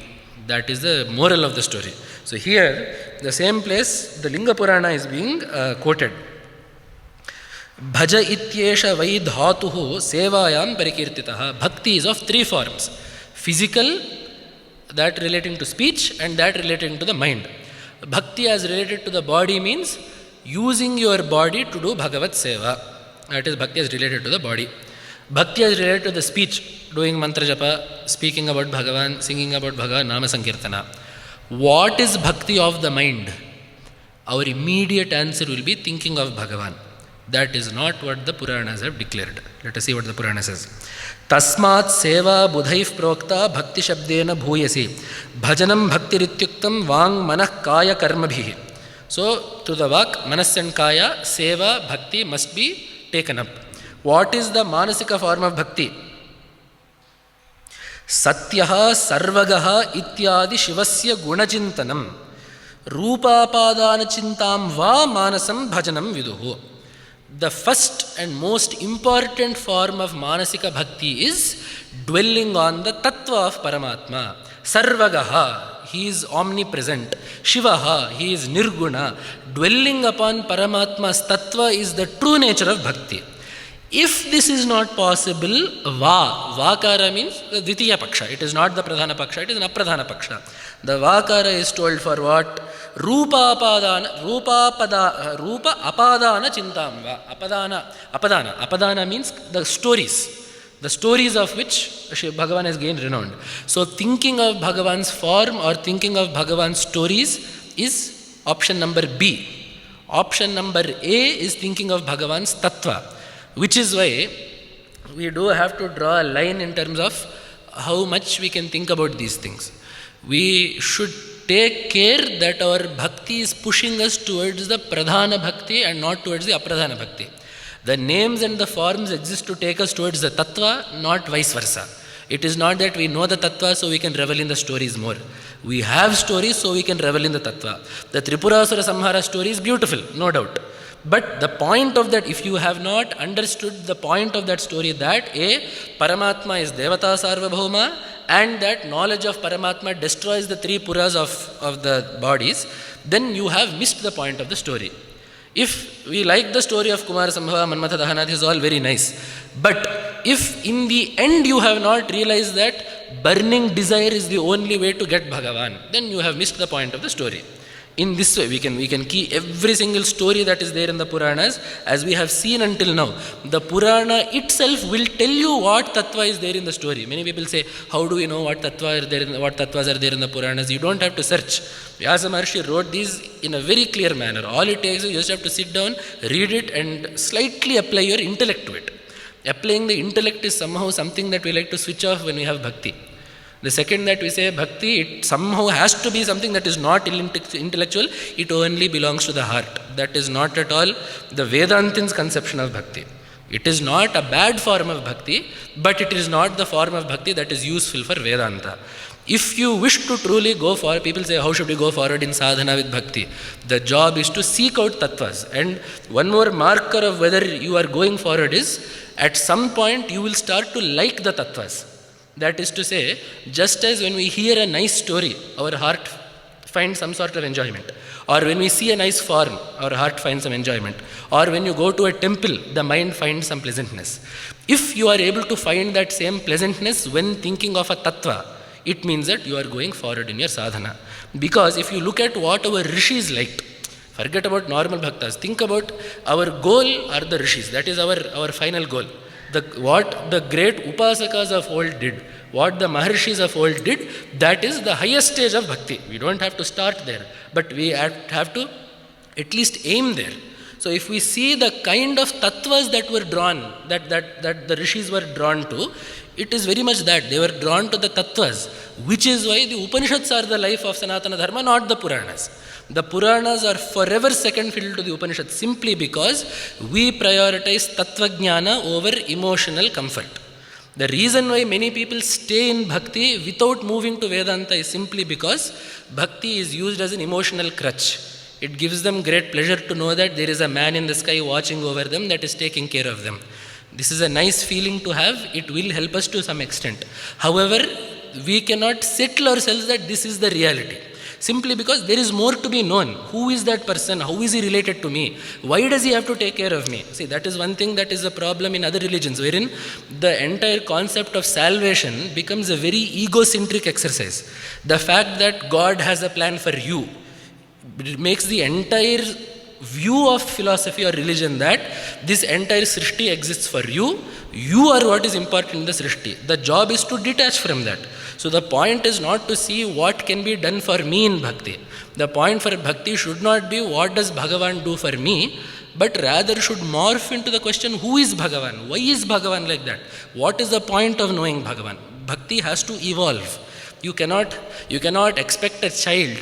That is the moral of the story. So here, the same place, the Linga Purana is being quoted. Bhaja ityesha vai dhatuhu sevayam parikirtitaha. Bhakti is of three forms. Physical, that relating to speech, and that relating to the mind. Bhakti as related to the body means using your body to do Bhagavat Seva. That is bhakti as related to the body. Bhakti as related to the speech, doing mantra japa, speaking about Bhagavan, singing about Bhagavan, Nama Sankirtana. What is bhakti of the mind? Our immediate answer will be thinking of Bhagavan. That is not what the Puranas have declared. Let us see what the Purana says. Tasmat seva budhaif prokta bhakti shabdena bhuyasi bhajanam bhakti rityuktam vang manah kaya karma bhihi. So, through the vak, manas and kaya, seva, bhakti must be taken up. What is the manasika form of bhakti? Satyaha sarvagaha ityadi shivasya gunachintanam rupapadana chintam va manasam bhajanam viduhu. The first and most important form of manasika bhakti is dwelling on the tattva of Paramatma. Sarvagaha, he is omnipresent. Shivaha, he is nirguna. Dwelling upon Paramatma's tattva is the true nature of bhakti. If this is not possible, vakara means the dvitiya paksha. It is not the pradhana paksha, it is an apradhana paksha. The vakara is told for what? Rupa apadana chintam va. Apadana means the stories of which Bhagavan has gained renown. So thinking of Bhagavan's form or thinking of Bhagavan's stories is option number B. Option number A is thinking of Bhagavan's tattva, which is why we do have to draw a line in terms of how much we can think about these things. We should take care that our bhakti is pushing us towards the pradhana bhakti and not towards the apradhana bhakti. The names and the forms exist to take us towards the tattva, not vice versa. It is not that we know the tattva so we can revel in the stories more. We have stories so we can revel in the tattva. The Tripurasura Samhara story is beautiful, no doubt. But the point of that, if you have not understood the point of that story, that Paramatma is Devata Sarvabhauma, and that knowledge of Paramatma destroys the three puras of the bodies, then you have missed the point of the story. If we like the story of Kumara Sambhava, Manmatha Dahana, this is all very nice. But if in the end you have not realized that burning desire is the only way to get Bhagavan, then you have missed the point of the story. In this way, we can key every single story that is there in the Puranas, as we have seen until now. The Purana itself will tell you what tattva is there in the story. Many people say, how do we know what tattvas are there in the Puranas? You don't have to search. Vyasa Maharshi wrote these in a very clear manner. All it takes is you just have to sit down, read it, and slightly apply your intellect to it. Applying the intellect is somehow something that we like to switch off when we have bhakti. The second that we say bhakti, it somehow has to be something that is not intellectual, it only belongs to the heart. That is not at all the Vedantin's conception of bhakti. It is not a bad form of bhakti, but it is not the form of bhakti that is useful for Vedanta. If you wish to truly go forward, people say, how should we go forward in sadhana with bhakti? The job is to seek out tattvas. And one more marker of whether you are going forward is, at some point you will start to like the tattvas. That is to say, just as when we hear a nice story, our heart finds some sort of enjoyment. Or when we see a nice form, our heart finds some enjoyment. Or when you go to a temple, the mind finds some pleasantness. If you are able to find that same pleasantness when thinking of a tattva, it means that you are going forward in your sadhana. Because if you look at what our rishis liked, forget about normal bhaktas, think about our goal are the rishis. That is our final goal. What the great upasakas of old did, what the maharshis of old did, that is the highest stage of bhakti. We don't have to start there, but we have to at least aim there. So if we see the kind of tattvas that were drawn, that the rishis were drawn to, it is very much that they were drawn to the tattvas, which is why the Upanishads are the life of Sanatana Dharma, not the Puranas. The Puranas are forever second fiddle to the Upanishads simply because we prioritize Tattva Jnana over emotional comfort. The reason why many people stay in Bhakti without moving to Vedanta is simply because Bhakti is used as an emotional crutch. It gives them great pleasure to know that there is a man in the sky watching over them that is taking care of them. This is a nice feeling to have. It will help us to some extent. However, we cannot settle ourselves that this is the reality. Simply because there is more to be known. Who is that person? How is he related to me? Why does he have to take care of me? See, that is one thing that is a problem in other religions, wherein the entire concept of salvation becomes a very egocentric exercise. The fact that God has a plan for you, it makes the entire view of philosophy or religion that this entire Srishti exists for you. You are what is important in the Srishti. The job is to detach from that. So the point is not to see what can be done for me in Bhakti. The point for Bhakti should not be what does Bhagavan do for me, but rather should morph into the question, who is Bhagavan? Why is Bhagavan like that? What is the point of knowing Bhagavan? Bhakti has to evolve. You cannot expect a child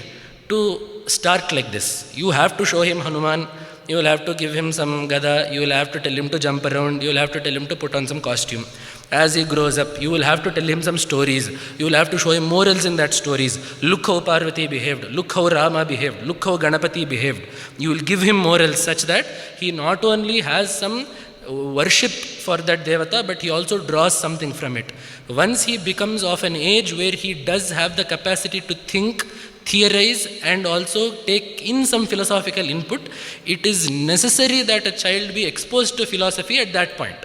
to start like this. You have to show him Hanuman, you will have to give him some gada, you will have to tell him to jump around, you will have to tell him to put on some costume. As he grows up, you will have to tell him some stories, you will have to show him morals in that stories. Look how Parvati behaved, look how Rama behaved, look how Ganapati behaved. You will give him morals such that he not only has some worship for that devata, but he also draws something from it. Once he becomes of an age where he does have the capacity to think, theorize and also take in some philosophical input, it is necessary that a child be exposed to philosophy at that point.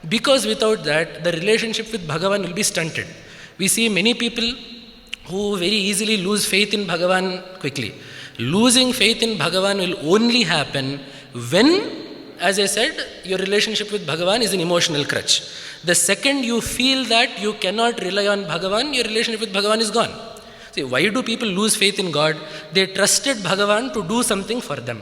Because without that, the relationship with Bhagavan will be stunted. We see many people who very easily lose faith in Bhagavan quickly. Losing faith in Bhagavan will only happen when, as I said, your relationship with Bhagavan is an emotional crutch. The second you feel that you cannot rely on Bhagavan, your relationship with Bhagavan is gone. See, why do people lose faith in God? They trusted Bhagavan to do something for them.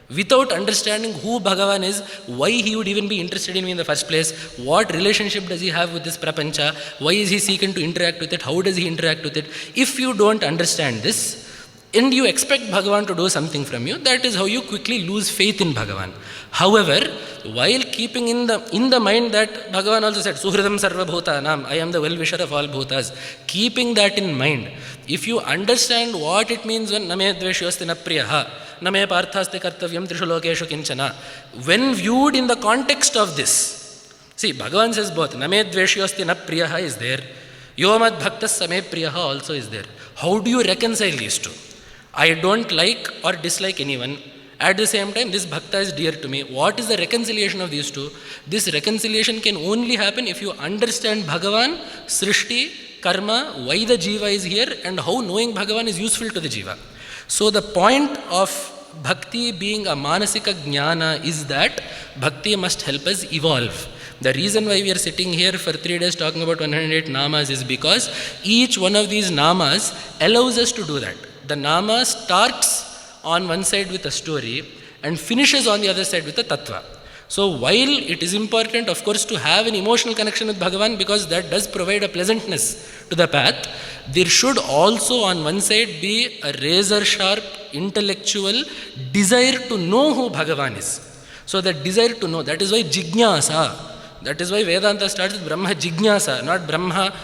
Without understanding who Bhagavan is, why he would even be interested in me in the first place, what relationship does he have with this prapancha, why is he seeking to interact with it, how does he interact with it. If you don't understand this, and you expect Bhagavan to do something from you, that is how you quickly lose faith in Bhagavan. However, while keeping in the mind that Bhagavan also said, Suhridam Sarva Bhutanam, I am the well-wisher of all bhutas, keeping that in mind, if you understand what it means when Name Dveshyosti na Priyaha, Name Parthaste Kartavyam Trishu Lokeshu Kinchana, when viewed in the context of this, see, Bhagavan says both, Name Dveshyosti na Priyaha is there, Yomad Bhaktas Same Priyaha also is there. How do you reconcile these two? I don't like or dislike anyone. At the same time, this bhakta is dear to me. What is the reconciliation of these two? This reconciliation can only happen if you understand Bhagavan, Srishti, Karma, why the Jiva is here and how knowing Bhagavan is useful to the Jiva. So the point of Bhakti being a Manasika Jnana is that Bhakti must help us evolve. The reason why we are sitting here for 3 days talking about 108 namas is because each one of these namas allows us to do that. The nama starts on one side with a story and finishes on the other side with a tattva. So while it is important, of course, to have an emotional connection with Bhagavan because that does provide a pleasantness to the path, there should also on one side be a razor-sharp, intellectual desire to know who Bhagavan is. So that desire to know, that is why Jignasa, that is why Vedanta starts with Brahma Jignasa, not Brahma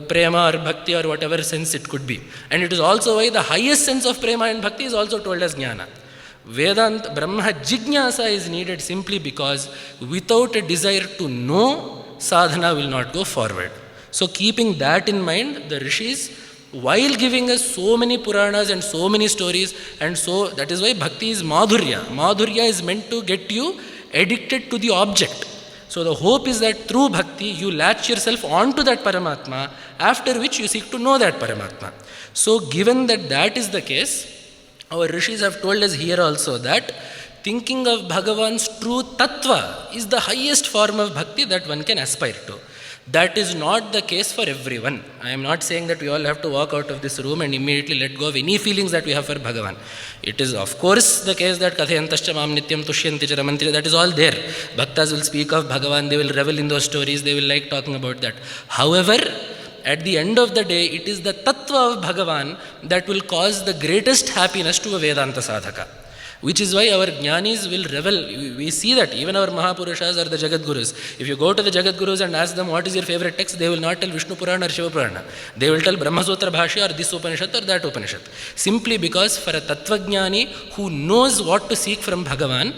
Prema or Bhakti or whatever sense it could be. And it is also why the highest sense of Prema and Bhakti is also told as Jnana. Vedanta, Brahma Jignasa is needed simply because without a desire to know, sadhana will not go forward. So keeping that in mind, the rishis, while giving us so many Puranas and so many stories, and so that is why Bhakti is Madhurya. Madhurya is meant to get you addicted to the object. So the hope is that through Bhakti, you latch yourself onto that Paramatma, after which you seek to know that Paramatma. So given that that is the case, our rishis have told us here also that thinking of Bhagavan's true tattva is the highest form of bhakti that one can aspire to. That is not the case for everyone. I am not saying that we all have to walk out of this room and immediately let go of any feelings that we have for Bhagavan. It is of course the case that Kathayantascha Mam Nityam Tushyanti Charamanti, that is all there. Bhaktas will speak of Bhagavan, they will revel in those stories, they will like talking about that. However, at the end of the day, it is the tattva of Bhagavan that will cause the greatest happiness to a Vedanta sadhaka. Which is why our jnanis will revel. We see that even our Mahapurushas or the Jagadgurus. If you go to the Jagadgurus and ask them what is your favorite text, they will not tell Vishnu Purana or Shiva Purana. They will tell Brahmasutra Bhashya or this Upanishad or that Upanishad. Simply because for a Tattvajnani who knows what to seek from Bhagavan,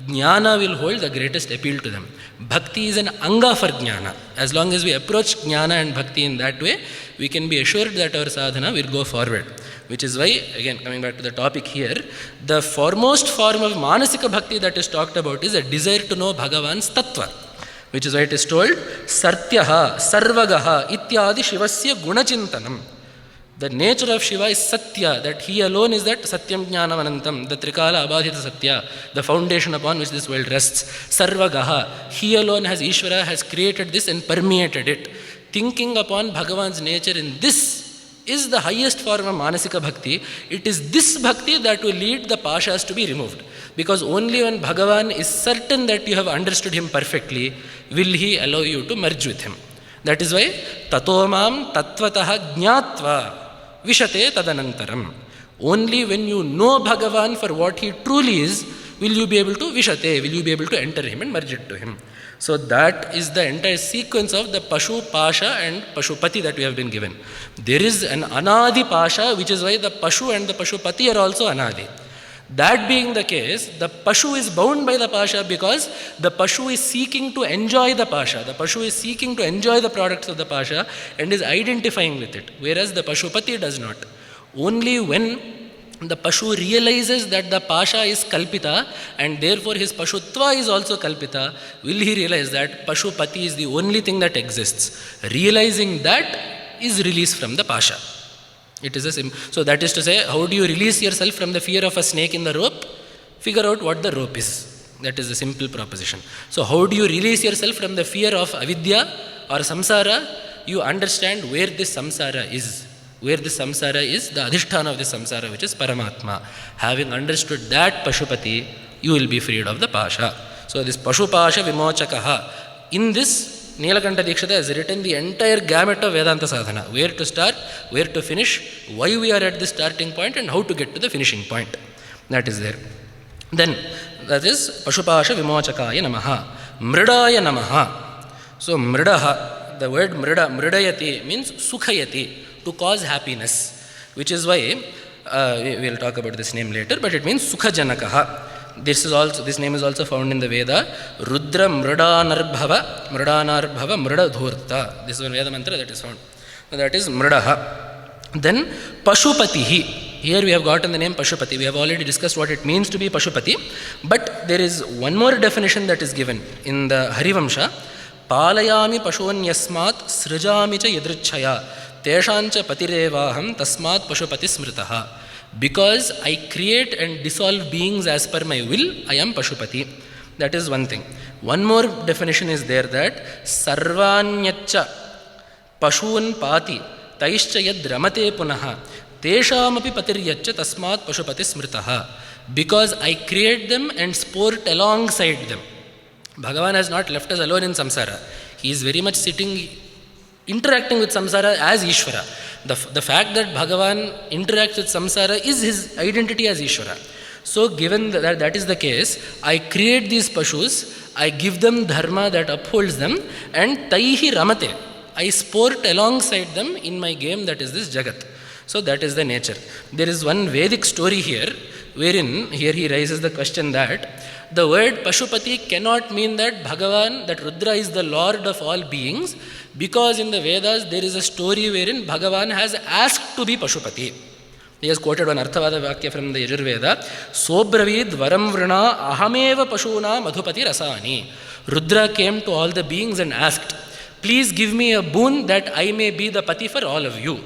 jnana will hold the greatest appeal to them. Bhakti is an anga for jnana. As long as we approach jnana and bhakti in that way, we can be assured that our sadhana will go forward. Which is why, again coming back to the topic here, the foremost form of manasika bhakti that is talked about is a desire to know Bhagavan's tattva. Which is why it is told, Sartyaha, Sarvagaha, Ityadi Shivasya Gunachintanam. The nature of Shiva is Satya, that he alone is that Satyam Jnanam Anantam, the Trikala Abhadhita Satya, the foundation upon which this world rests. Sarvagaha, he alone has Ishvara, has created this and permeated it. Thinking upon Bhagavan's nature in this is the highest form of manasika bhakti. It is this bhakti that will lead the pashas to be removed. Because only when Bhagavan is certain that you have understood him perfectly, will he allow you to merge with him. That is why, tato mam tattvataha jnatva vishate tadanantaram. Only when you know Bhagavan for what he truly is, will you be able to vishate, will you be able to enter him and merge it to him. So that is the entire sequence of the Pashu, Pasha and Pashupati that we have been given. There is an Anadi Pasha, which is why the Pashu and the Pashupati are also Anadi. That being the case, the Pashu is bound by the Pasha because the Pashu is seeking to enjoy the Pasha. The Pashu is seeking to enjoy the products of the Pasha and is identifying with it, whereas the Pashupati does not. Only when the Pashu realizes that the Pasha is Kalpita and therefore his Pashutva is also Kalpita, will he realize that Pashupati is the only thing that exists. Realizing that is release from the Pasha. It is so that is to say, how do you release yourself from the fear of a snake in the rope? Figure out what the rope is. That is the simple proposition. So how do you release yourself from the fear of avidya or samsara? You understand where this samsara is. Where this samsara is, the adhisthana of this samsara, which is Paramatma. Having understood that Pashupati, you will be freed of the Pasha. So this Pashupasha Vimochakaha. In this, Nilakanta Dikshita has written the entire gamut of Vedanta sadhana. Where to start, where to finish, why we are at the starting point and how to get to the finishing point. That is there. Then, that is Pashupasha Vimochakaya Namaha. Mrdaya Namaha. So Mrdaha, the word Mrda, Mrdayati means Sukhayati, to cause happiness, which is why we will talk about this name later, but it means Sukha Janakaha. This name is also found in the Veda. Rudra Mrdanarbhava, Mrda Dhurta. This is one Veda mantra that is found. That is Mrdaha. Then Pashupatihi. Here we have gotten the name Pashupati. We have already discussed what it means to be Pashupati, but there is one more definition that is given in the Harivamsha. Palayami Pashonyasmat Srijami cha Yadrichaya Teshancha Patirevaham Tasmat Pashupati Smritaha. Because I create and dissolve beings as per my will, I am Pashupati. That is one thing. One more definition is there, that Sarvanyacha Pashun Pati Taischa Yad Ramate Punaha Teshamapi Patiryacha Tasmat Pashupati Smritaha. Because I create them and sport alongside them. Bhagavan has not left us alone in samsara. He is very much interacting with samsara as Ishvara. The fact that Bhagavan interacts with samsara is his identity as Ishvara. So given that that is the case, I create these Pashus, I give them dharma that upholds them, and taihi ramate, I sport alongside them in my game, that is this Jagat. So that is the nature. There is one Vedic story here, wherein here he raises the question that the word Pashupati cannot mean that Bhagavan, that Rudra is the Lord of all beings, because in the Vedas there is a story wherein Bhagavan has asked to be Pashupati. He has quoted one Arthavada Vakya from the Yajurveda. Sobravid varam vrana ahameva pashuna madhupati rasani. Rudra came to all the beings and asked, please give me a boon that I may be the Pati for all of you.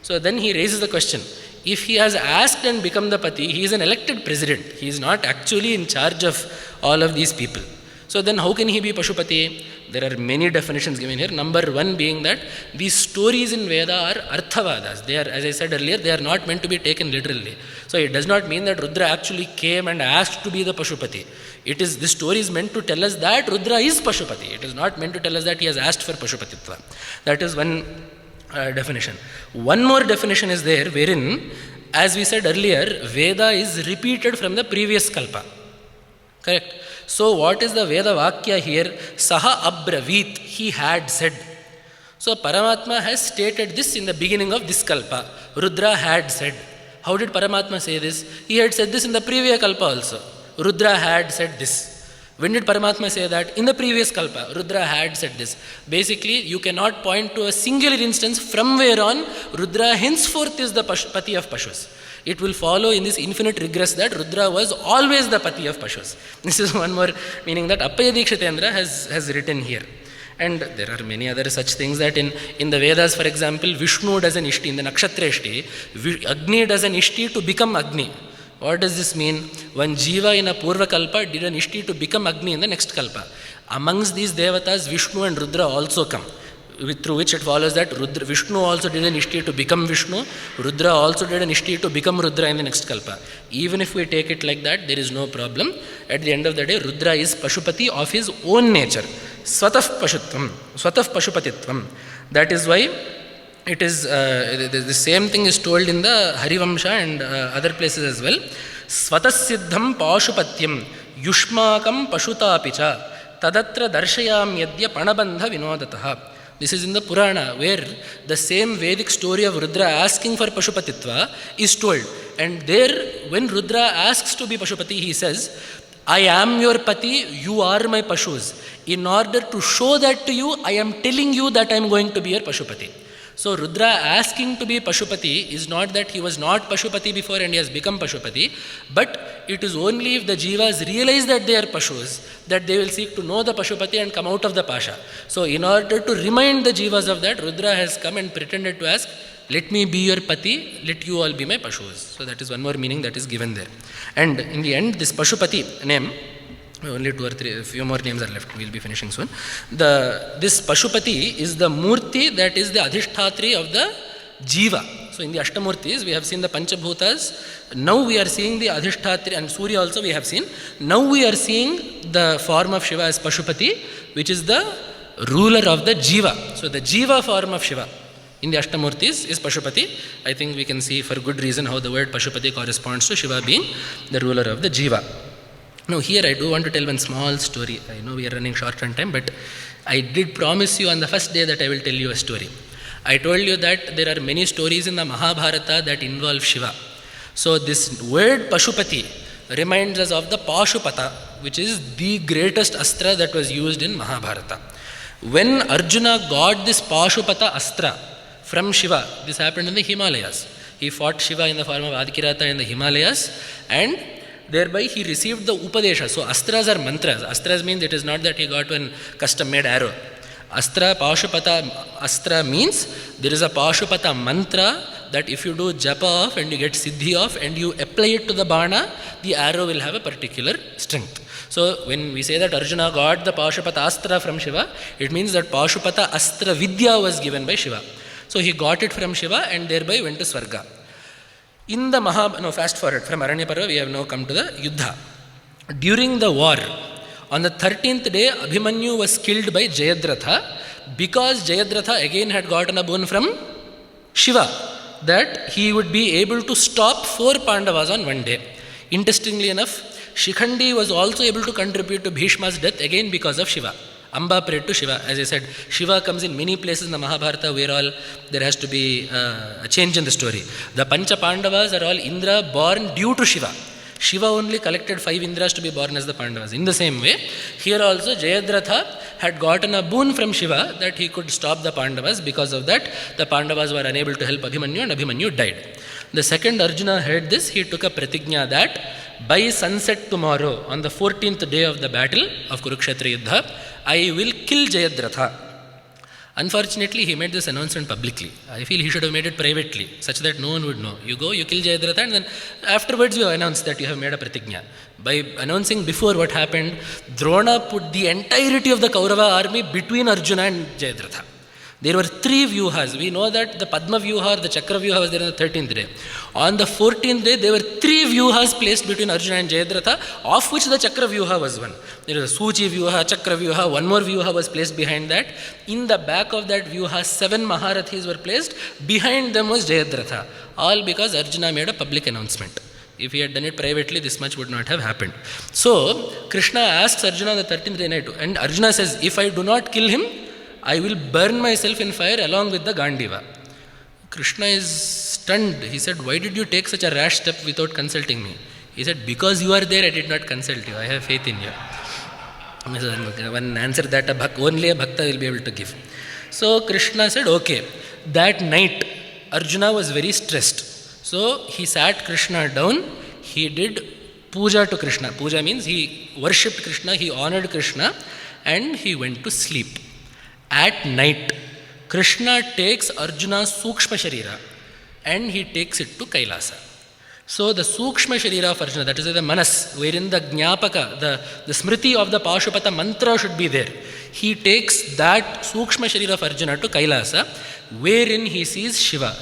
So then he raises the question, if he has asked and become the Pati, he is an elected president. He is not actually in charge of all of these people. So then how can he be Pashupati? There are many definitions given here. Number one being that these stories in Veda are Arthavadas. They are, as I said earlier, they are not meant to be taken literally. So it does not mean that Rudra actually came and asked to be the Pashupati. This story is meant to tell us that Rudra is Pashupati. It is not meant to tell us that he has asked for Pashupatitva. That is one definition. One more definition is there wherein, as we said earlier, Veda is repeated from the previous kalpa. Correct? So what is the Veda Vakya here? Saha abravit, he had said. So Paramatma has stated this in the beginning of this kalpa. Rudra had said. How did Paramatma say this? He had said this in the previous kalpa also. Rudra had said this. When did Paramatma say that? In the previous kalpa, Rudra had said this. Basically, you cannot point to a singular instance from where on Rudra henceforth is the Pati of Pashus. It will follow in this infinite regress that Rudra was always the Pati of Pashus. This is one more meaning that Appaya Dikshitendra has written here. And there are many other such things that in the Vedas, for example, Vishnu does an Ishti, in the Nakshatra Ishti, Agni does an Ishti to become Agni. What does this mean? One Jiva in a Purva Kalpa did an Ishti to become Agni in the next Kalpa. Amongst these Devatas, Vishnu and Rudra also come, through which it follows that Vishnu also did an Ishti to become Vishnu, Rudra also did an Ishti to become Rudra in the next Kalpa. Even if we take it like that, there is no problem. At the end of the day, Rudra is Pashupati of his own nature. Swataf Pashupatitvam. That is why it is, the same thing is told in the Harivamsha and other places as well. Swatassiddham Pashupatyam Yushmakam Pashutapicha Tadatra Darshayam Yadya Panabandha Vinodataha. This is in the Purana, where the same Vedic story of Rudra asking for Pashupatitva is told. And there, when Rudra asks to be Pashupati, he says, I am your Pati, you are my Pashus. In order to show that to you, I am telling you that I am going to be your Pashupati. So Rudra asking to be Pashupati is not that he was not Pashupati before and he has become Pashupati, but it is only if the Jivas realize that they are Pashus that they will seek to know the Pashupati and come out of the Pasha. So in order to remind the Jivas of that, Rudra has come and pretended to ask, let me be your Pati, let you all be my Pashus. So that is one more meaning that is given there. And in the end, this Pashupati name, only two or three, a few more names are left, we will be finishing soon. This Pashupati is the Murti, that is the Adhishthatri of the Jiva. So in the Ashtamurtis, we have seen the Panchabhutas. Now we are seeing the Adhishthatri, and Surya also we have seen. Now we are seeing the form of Shiva as Pashupati, which is the ruler of the Jiva. So the Jiva form of Shiva in the Ashtamurtis is Pashupati. I think we can see for good reason how the word Pashupati corresponds to Shiva being the ruler of the Jiva. Now here I do want to tell one small story. I know we are running short on time, but I did promise you on the first day that I will tell you a story. I told you that there are many stories in the Mahabharata that involve Shiva. So this word Pashupati reminds us of the Pashupata, which is the greatest Astra that was used in Mahabharata. When Arjuna got this Pashupata Astra from Shiva, this happened in the Himalayas. He fought Shiva in the form of Adikirata in the Himalayas, and thereby he received the Upadesha. So Astras are mantras. Astras means it is not that he got one custom made arrow. Astra, Pashupata Astra means there is a Pashupata mantra that if you do japa of and you get siddhi of and you apply it to the bana, the arrow will have a particular strength. So when we say that Arjuna got the Pashupata Astra from Shiva, it means that Pashupata Astra Vidya was given by Shiva. So he got it from Shiva and thereby went to Swarga. In the fast forward, from Aranyaparva we have now come to the Yuddha. During the war, on the 13th day, Abhimanyu was killed by Jayadratha because Jayadratha again had gotten a boon from Shiva that he would be able to stop 4 Pandavas on one day. Interestingly enough, Shikhandi was also able to contribute to Bhishma's death again because of Shiva. Amba prayed to Shiva. As I said, Shiva comes in many places in the Mahabharata where all there has to be a change in the story. The Pancha Pandavas are all Indra born due to Shiva. Shiva only collected 5 Indras to be born as the Pandavas. In the same way, here also Jayadratha had gotten a boon from Shiva that he could stop the Pandavas. Because of that, the Pandavas were unable to help Abhimanyu and Abhimanyu died. The second Arjuna heard this, he took a pratigna that by sunset tomorrow, on the 14th day of the battle of Kurukshetra Yuddha, I will kill Jayadratha. Unfortunately, he made this announcement publicly. I feel he should have made it privately, such that no one would know. You go, you kill Jayadratha, and then afterwards you announce that you have made a pratigna. By announcing before what happened, Drona put the entirety of the Kaurava army between Arjuna and Jayadratha. There were 3 vyuhas. We know that the Padma vyuha or the Chakra vyuha was there on the 13th day. On the 14th day, there were 3 vyuhas placed between Arjuna and Jayadratha, of which the Chakra vyuha was one. There was a Suchi vyuha, Chakra vyuha, one more vyuha was placed behind that. In the back of that vyuha, 7 Maharathis were placed. Behind them was Jayadratha. All because Arjuna made a public announcement. If he had done it privately, this much would not have happened. So, Krishna asks Arjuna on the 13th day night, and Arjuna says, if I do not kill him, I will burn myself in fire along with the Gandiva. Krishna is stunned. He said, why did you take such a rash step without consulting me? He said, because you are there, I did not consult you. I have faith in you. One answer that only a bhakta will be able to give. So Krishna said, okay. That night, Arjuna was very stressed. So he sat Krishna down. He did puja to Krishna. Puja means he worshipped Krishna, he honored Krishna, and he went to sleep. At night, Krishna takes Arjuna's Sukshma Sharira and he takes it to Kailasa. So the Sukshma Sharira of Arjuna, that is the Manas, wherein the Jnapaka, the Smriti of the Pashupata mantra should be there. He takes that Sukshma Sharira of Arjuna to Kailasa, wherein he sees Shiva.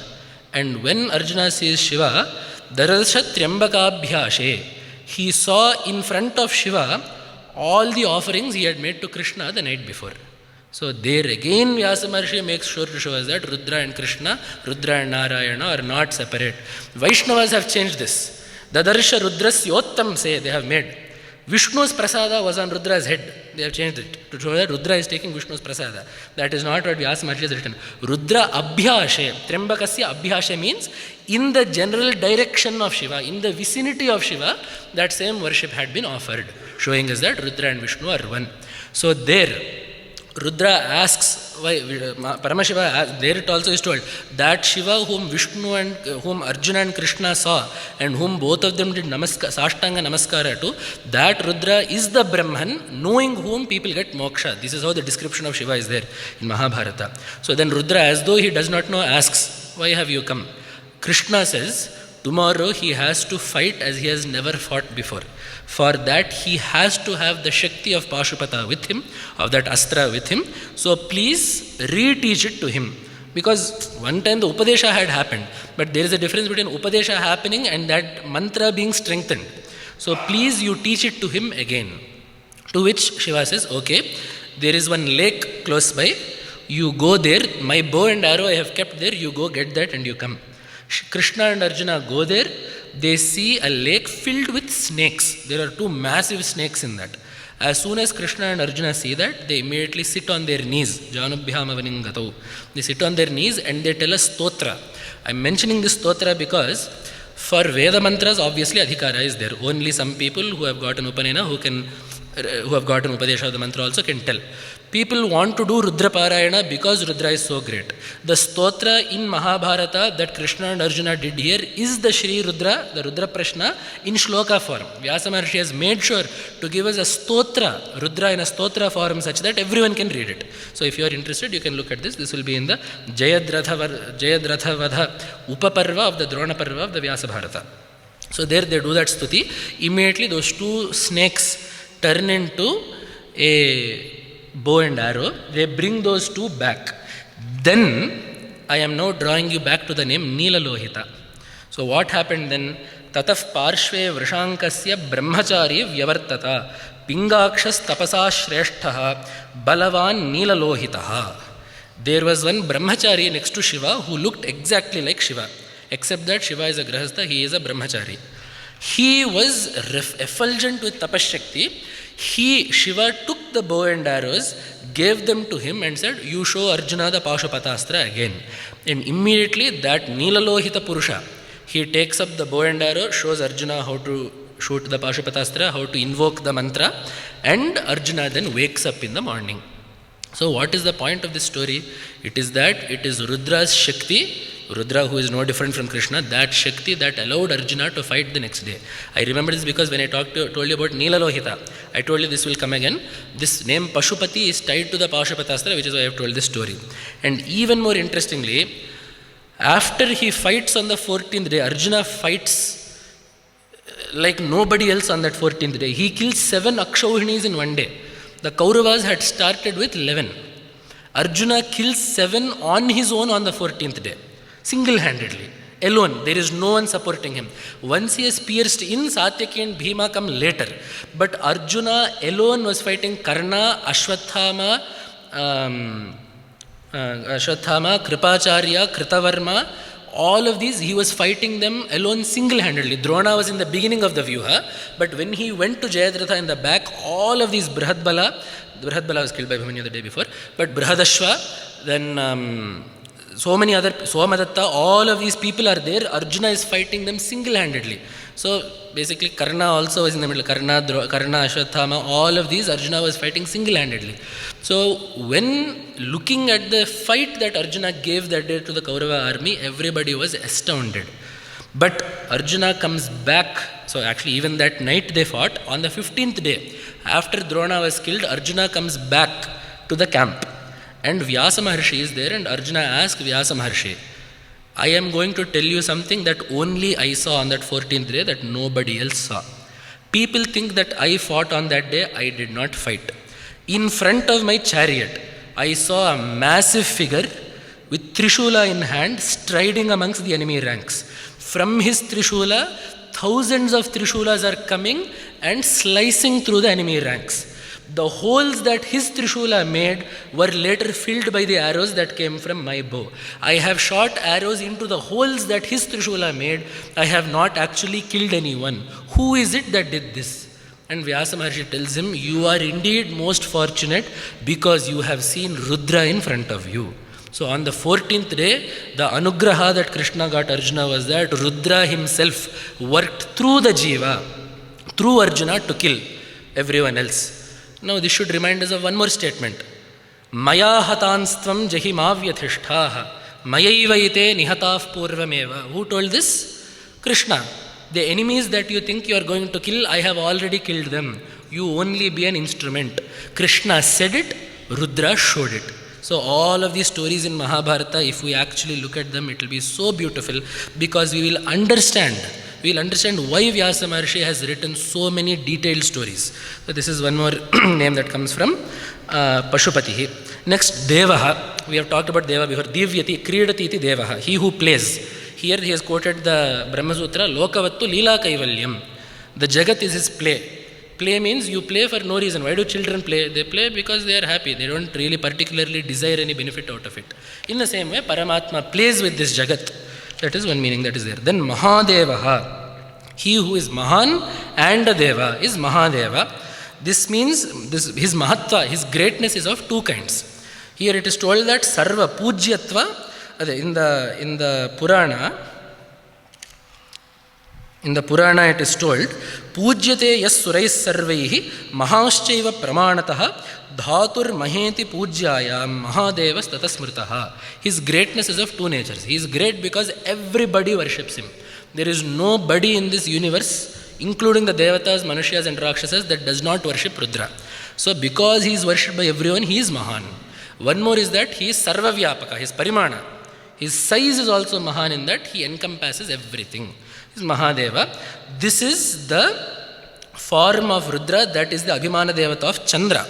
And when Arjuna sees Shiva, Darasha Tryambakabhyashe, he saw in front of Shiva all the offerings he had made to Krishna the night before. So there again Vyasa Maharshi makes sure to show us that Rudra and Krishna, Rudra and Narayana are not separate. Vaishnavas have changed this. Dadarsha Rudrasyottam say they have made. Vishnu's prasada was on Rudra's head. They have changed it to show that Rudra is taking Vishnu's prasada. That is not what Vyasa Maharshi has written. Rudra Abhyashe, Trembakasya Abhyashe means in the general direction of Shiva, in the vicinity of Shiva, that same worship had been offered, showing us that Rudra and Vishnu are one. So there, Rudra asks, why Paramashiva, there it also is told that Shiva whom Vishnu and whom Arjuna and Krishna saw and whom both of them did Sashtanga Namaskara to, that Rudra is the Brahman, knowing whom people get moksha. This is how the description of Shiva is there in Mahabharata. So then Rudra, as though he does not know, asks, why have you come? Krishna says, tomorrow he has to fight as he has never fought before. For that he has to have the Shakti of Pashupata with him, of that Astra with him. So please reteach it to him. Because one time the Upadesha had happened, but there is a difference between Upadesha happening and that mantra being strengthened. So please you teach it to him again. To which Shiva says, okay, there is one lake close by, you go there, my bow and arrow I have kept there, you go get that and you come. Krishna and Arjuna go there, they see a lake filled with snakes. There are 2 massive snakes in that. As soon as Krishna and Arjuna see that, they immediately sit on their knees. Janubhyam avaningatau. They sit on their knees and they tell a stotra. I am mentioning this stotra because for Veda mantras, obviously Adhikara is there. Only some people who have got an Upanena, who have got an Upadesha of the mantra also can tell. People want to do Rudra Parayana because Rudra is so great. The stotra in Mahabharata that Krishna and Arjuna did here is the Shri Rudra, the Rudra Prashna, in shloka form. Vyasa Maharshi has made sure to give us a stotra, Rudra in a stotra form such that everyone can read it. So if you are interested, you can look at this. This will be in the Jayadratha Vadha Upaparva of the Drona Parva of the Vyasa Bharata. So there they do that stuti. Immediately those 2 snakes turn into a bow and arrow. They bring those 2 back. Then I am now drawing you back to the name Nila Lohita. So what happened then? Tataf parshve vrishankasya brahmachari vyavartata pingakshas tapasa shreshtaha balavan Nila Lohitaha. There was one brahmachari next to Shiva who looked exactly like Shiva, except that Shiva is a grahastha, he is a brahmachari. He was effulgent with tapas shakti. Shiva took the bow and arrows, gave them to him and said, you show Arjuna the Pashupata Astra again. And immediately that Nilalohita Purusha, he takes up the bow and arrow, shows Arjuna how to shoot the Pashupata Astra, how to invoke the mantra, and Arjuna then wakes up in the morning. So what is the point of this story? It is that it is Rudra's Shakti, Rudra who is no different from Krishna, that Shakti that allowed Arjuna to fight the next day. I remember this because when I told you about Nila Lohita, I told you this will come again. This name Pashupati is tied to the Pashupata Astra, which is why I have told this story. And even more interestingly, after he fights on the 14th day, Arjuna fights like nobody else on that 14th day. He kills 7 Akshauhinis in one day. The Kauravas had started with 11. Arjuna kills 7 on his own on the 14th day, single-handedly, alone. There is no one supporting him. Once he has pierced in, Satyaki and Bhima come later. But Arjuna alone was fighting Karna, Ashwatthama, Kripacharya, Kritavarma. All of these, he was fighting them alone single-handedly. Drona was in the beginning of the Vyuha, but when he went to Jayadratha in the back, all of these Brihadbala was killed by Bhimanyu the day before, but Brihadashva, then so many other, Somadatta, all of these people are there. Arjuna is fighting them single-handedly. So basically Karna also was in the middle. Karna, Ashwathama, all of these Arjuna was fighting single-handedly. So when looking at the fight that Arjuna gave that day to the Kaurava army, everybody was astounded. But Arjuna comes back. So actually even that night they fought. On the 15th day, after Drona was killed, Arjuna comes back to the camp. And Vyasa Maharshi is there, and Arjuna asks Vyasa Maharshi, I am going to tell you something that only I saw on that 14th day that nobody else saw. People think that I fought on that day. I did not fight. In front of my chariot, I saw a massive figure with Trishula in hand striding amongst the enemy ranks. From his Trishula, thousands of Trishulas are coming and slicing through the enemy ranks. The holes that his Trishula made were later filled by the arrows that came from my bow. I have shot arrows into the holes that his Trishula made. I have not actually killed anyone. Who is it that did this? And Vyasa Maharshi tells him, you are indeed most fortunate because you have seen Rudra in front of you. So on the 14th day, the anugraha that Krishna got Arjuna was that Rudra himself worked through the Jiva, through Arjuna to kill everyone else. Now this should remind us of one more statement. Maya hatanstvam jahi mavyathishthaha mayaivaite nihataf purvameva. Who told this? Krishna. The enemies that you think you are going to kill, I have already killed them. You only be an instrument. Krishna said it, Rudra showed it. So all of these stories in Mahabharata, if we actually look at them, it will be so beautiful because we will understand why Vyasa Maharshi has written so many detailed stories. So this is one more name that comes from Pashupati. Next, Deva. We have talked about Deva before. Divyati, Kridati iti Devaha. He who plays. Here he has quoted the Brahma Sutra, Lokavattu Leela Kaivalyam. The Jagat is his play. Play means you play for no reason. Why do children play? They play because they are happy. They don't really particularly desire any benefit out of it. In the same way, Paramatma plays with this Jagat. That is one meaning that is there. Then Mahadeva. He who is Mahan and a Deva is Mahadeva. This means his Mahatva, his greatness is of two kinds. Here it is told that Sarva Pujyatva, in the Purana it is told, Pujyate yas surais sarvaihi mahāścaiva pramanataha dhatur maheti pujyayam mahadevas tatasmritaha. His greatness is of two natures. He is great because everybody worships him. There is nobody in this universe, including the Devatas, Manushas and Rakshasas, that does not worship Rudra. So because he is worshipped by everyone, he is Mahan. One more is that he is Sarvavyapaka, his Parimana. His size is also Mahan in that he encompasses everything. He is Mahadeva. This is the form of Rudra that is the Abhimana Devata of Chandra.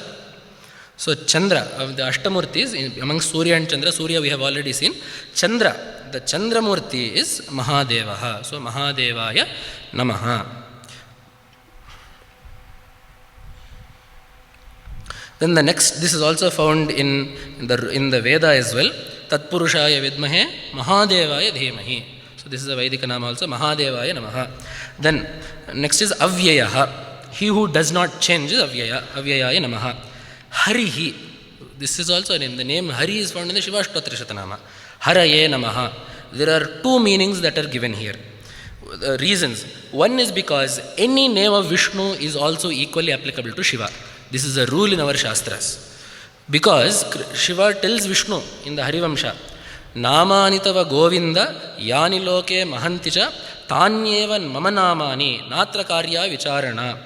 So Chandra, of the Ashtamurtis, among Surya and Chandra, Surya we have already seen. Chandra, the Chandramurti is Mahadevaha. So Mahadevaya Namaha. Then the next, this is also found in the Veda as well. Tatpurushaya vidmahe Mahadevaya dhimahi. So this is a Vedic name also, Mahadevaya Namaha. Then next is Avyaya. He who does not change is Avyaya. Avyaya Namaha. Harihi. This is also a name. The name Hari is found in the Shiva Ashtottara Shatanama. Haraye Namaha. There are two meanings that are given here. Reasons. One is because any name of Vishnu is also equally applicable to Shiva. This is a rule in our Shastras. Because Shiva tells Vishnu in the Harivamsha, Namanitava Govinda Yani Loke Mahanticha Tanyevan Mama Namani Natra Karya Vicharana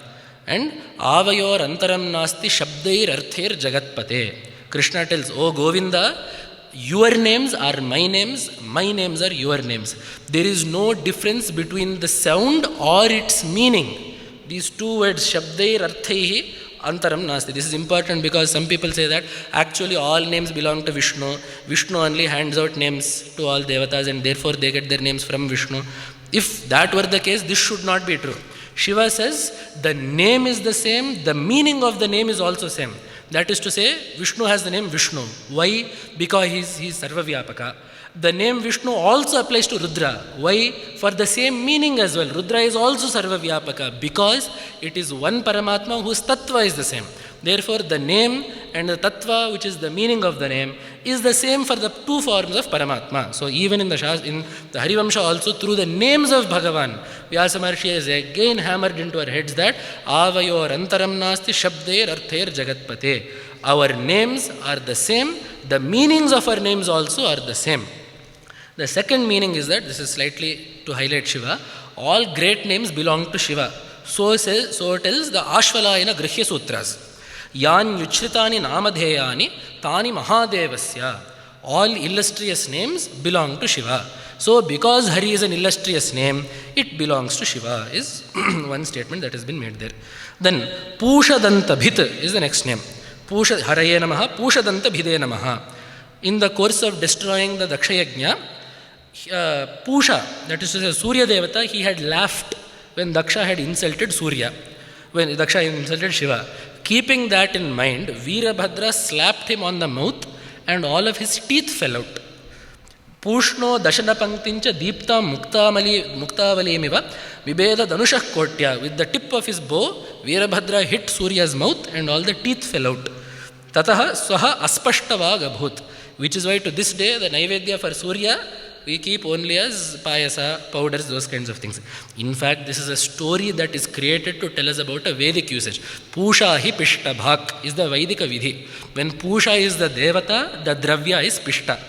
and Avayor Antaram Nasti Shabdair Arther Jagatpate. Krishna tells, O Govinda, your names are my names are your names. There is no difference between the sound or its meaning. These two words, Shabdair Arthaihi antaram nasti. This is important because some people say that actually all names belong to Vishnu. Vishnu only hands out names to all devatas and therefore they get their names from Vishnu. If that were the case, this should not be true. Shiva says the name is the same, the meaning of the name is also same. That is to say, Vishnu has the name Vishnu. Why? Because he is Sarvavyapaka. The name Vishnu also applies to Rudra. Why? For the same meaning as well. Rudra is also Sarvavyapaka because it is one Paramatma whose Tattva is the same. Therefore, the name and the Tattva, which is the meaning of the name, is the same for the two forms of Paramatma. So, even in the Harivamsha also, through the names of Bhagavan, Vyasa Maharshi has again hammered into our heads that Avayor Antaram Nasti Shabder Arther Jagatpate. Our names are the same. The meanings of our names also are the same. The second meaning is that, this is slightly to highlight Shiva, all great names belong to Shiva. So tells the Ashvalayana Grihya Sutras. Yan Yuchritani Namadheyani Tani Mahadevasya. All illustrious names belong to Shiva. So because Hari is an illustrious name, it belongs to Shiva is one statement that has been made there. Then Pushadantabhit is the next name. Haraye Namaha, Pushadantabhide Namaha. In the course of destroying the Daksha Yajna, Pusha, that is to say Surya Devata, he had laughed when Daksha had insulted Surya, when Daksha insulted Shiva. Keeping that in mind, Veerabhadra slapped him on the mouth and all of his teeth fell out. Pushno Dashana Panktincha Deepta Muktavalimiva Vibeda Danushah Kotya. With the tip of his bow, Veerabhadra hit Surya's mouth and all the teeth fell out. Tataha Swaha Aspashtavag Abhut. Which is why to this day the Naivedya for Surya we keep only as payasa, powders, those kinds of things. In fact, this is a story that is created to tell us about a Vedic usage. Pusha hi pishta bhak is the Vedika vidhi. When Pusha is the Devata, the Dravya is Pishta.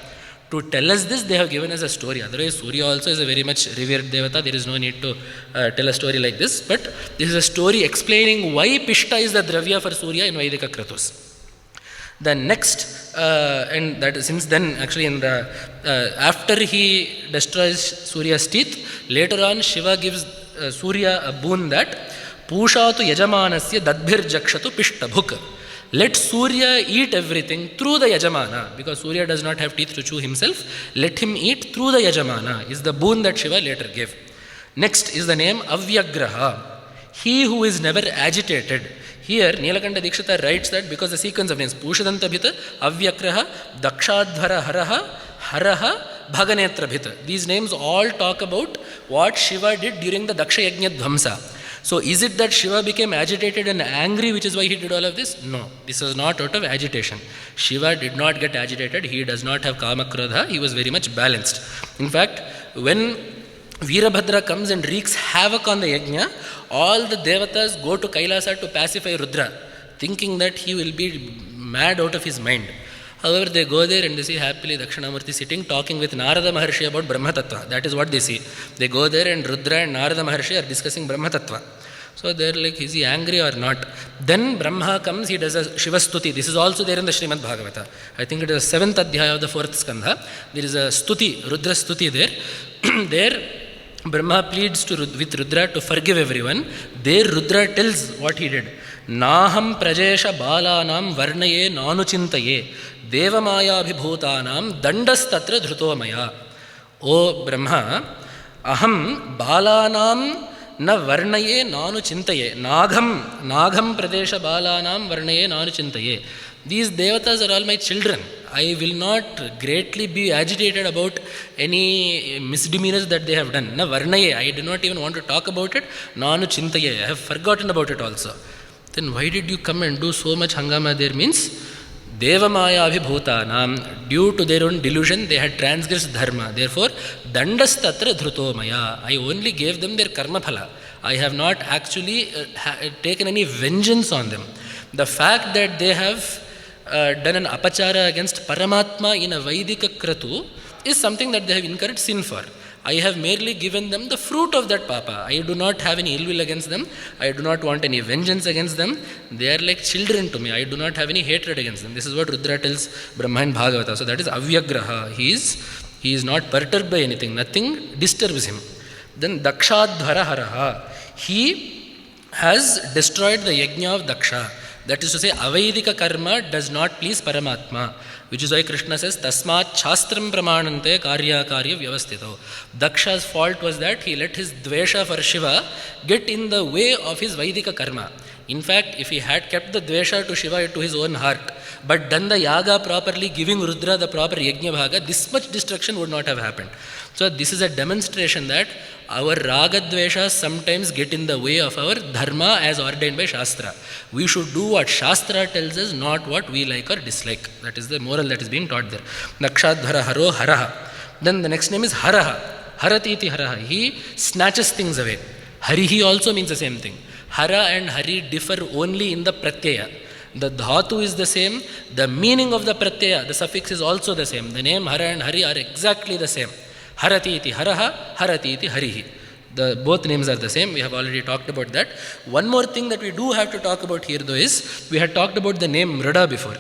To tell us this, they have given us a story. Otherwise, Surya also is a very much revered Devata. There is no need to tell a story like this. But this is a story explaining why Pishta is the Dravya for Surya in Vedika Kratus. The next, and that since then, actually, after he destroys Surya's teeth, later on Shiva gives Surya a boon that Pushatu Yajamanasya Dadbhir Jakshatu Pishtabhuk. Let Surya eat everything through the Yajamana, because Surya does not have teeth to chew himself. Let him eat through the Yajamana is the boon that Shiva later gave. Next is the name Avyagraha, he who is never agitated. Here, Nilakanta Dikshita writes that because the sequence of names, Pushadantabhit, Avyakraha, Dakshadhvarahara, Haraha, Bhaganetrabhit. These names all talk about what Shiva did during the Daksha Yajna Dhamsa. So, is it that Shiva became agitated and angry, which is why he did all of this? No, this was not out of agitation. Shiva did not get agitated. He does not have Kama Krodha. He was very much balanced. In fact, when Veerabhadra comes and wreaks havoc on the Yajna, all the Devatas go to Kailasa to pacify Rudra, thinking that he will be mad out of his mind. However, they go there and they see happily Dakshinamurti sitting, talking with Narada Maharshi about Brahma Tattva. That is what they see. They go there and Rudra and Narada Maharshi are discussing Brahma Tattva. So they're like, is he angry or not? Then Brahma comes, he does a Shiva Stuti. This is also there in the Srimad Bhagavata. I think it is the 7th Adhyaya of the 4th Skandha. There is a Stuti, Rudra Stuti there. There, Brahma pleads with Rudra to forgive everyone. There Rudra tells what he did. Naham prajesha balanam varnaye nanuchintaye Deva maya abhibhutanam dandas tatra dhruto maya. O Brahma, aham balanam na varnaye nanuchintaye. Nagham prajesha balanam varnaye nanuchintaye. These devatas are all my children. I will not greatly be agitated about any misdemeanors that they have done. Na varnaye, I do not even want to talk about it. Nanu chintaye, I have forgotten about it also. Then why did you come and do so much hangama there? Means Deva maya abhibhutanam, due to their own delusion, they had transgressed dharma. Therefore, dandas tatra dhruto maya. I only gave them their karma phala. I have not actually taken any vengeance on them. The fact that they have done an apachara against Paramatma in a Vaidika Kratu is something that they have incurred sin for. I have merely given them the fruit of that papa. I do not have any ill will against them. I do not want any vengeance against them. They are like children to me. I do not have any hatred against them. This is what Rudra tells Brahma in Bhagavata. So that is Avyagraha. He is not perturbed by anything. Nothing disturbs him. Then Dakshadhvarahara. He has destroyed the Yajna of Daksha. That is to say, Avaidika karma does not please Paramatma, which is why Krishna says, Tasmat Shastram Pramanante Karya Karya Vyavastito. Daksha's fault was that he let his dvesha for Shiva get in the way of his Vaidika karma. In fact, if he had kept the dvesha to Shiva to his own heart, but done the yaga properly, giving Rudra the proper yajna bhaga, this much destruction would not have happened. So this is a demonstration that our raga dvesha sometimes get in the way of our dharma as ordained by Shastra. We should do what Shastra tells us, not what we like or dislike. That is the moral that is being taught there. Dakshadhvarahara Haraha. Then the next name is Haraha. Haratiti Haraha. He snatches things away. Harihi also means the same thing. Hara and Hari differ only in the pratyaya. The dhatu is the same. The meaning of the pratyaya, the suffix is also the same. The name Hara and Hari are exactly the same. Harati iti Haraha, Harati iti Harihi. Both names are the same. We have already talked about that. One more thing that we do have to talk about here though is, we had talked about the name Mrda before.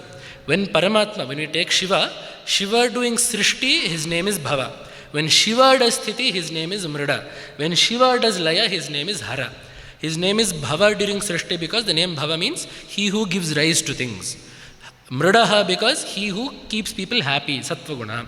When Paramatma, when we take Shiva, Shiva doing Srishti, his name is Bhava. When Shiva does Sthiti, his name is Mrda. When Shiva does Laya, his name is Hara. His name is Bhava during Srishti because the name Bhava means he who gives rise to things. Mrdaha because he who keeps people happy, Sattva Guna.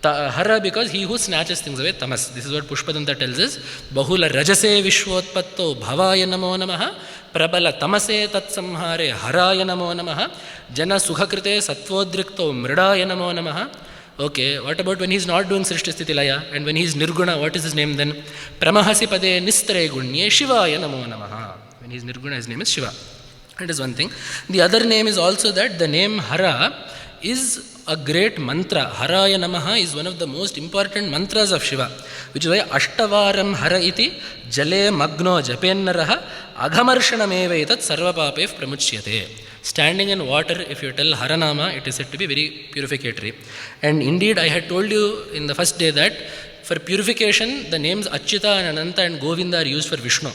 Hara because he who snatches things away, Tamas. This is what Pushpadanta tells us. Bahula Rajase Vishwotpatto Bhavaya Namo Namaha Prabala Tamase Tatsamhare Haraya Namo Namaha Jana Sukhakrite Sattvodrikto Mrdaya Namo Namaha. Okay, what about when he is not doing Srishti Sthiti Laya and when he is Nirguna, what is his name then? Pramahasi Pade Nistre Gunye Shivaya Namo Namaha. When he is Nirguna, his name is Shiva. That is one thing. The other name is also that the name Hara is a great mantra. Haraya Namaha is one of the most important mantras of Shiva, which is why Ashtavaram Hara iti Jale Magno Japennaraha Aghamarshanamev etat Sarvapapev Pramuchyate. Standing in water, if you tell Haranama, it is said to be very purificatory. And indeed, I had told you in the first day that for purification, the names Achyuta and Ananta and Govinda are used for Vishnu.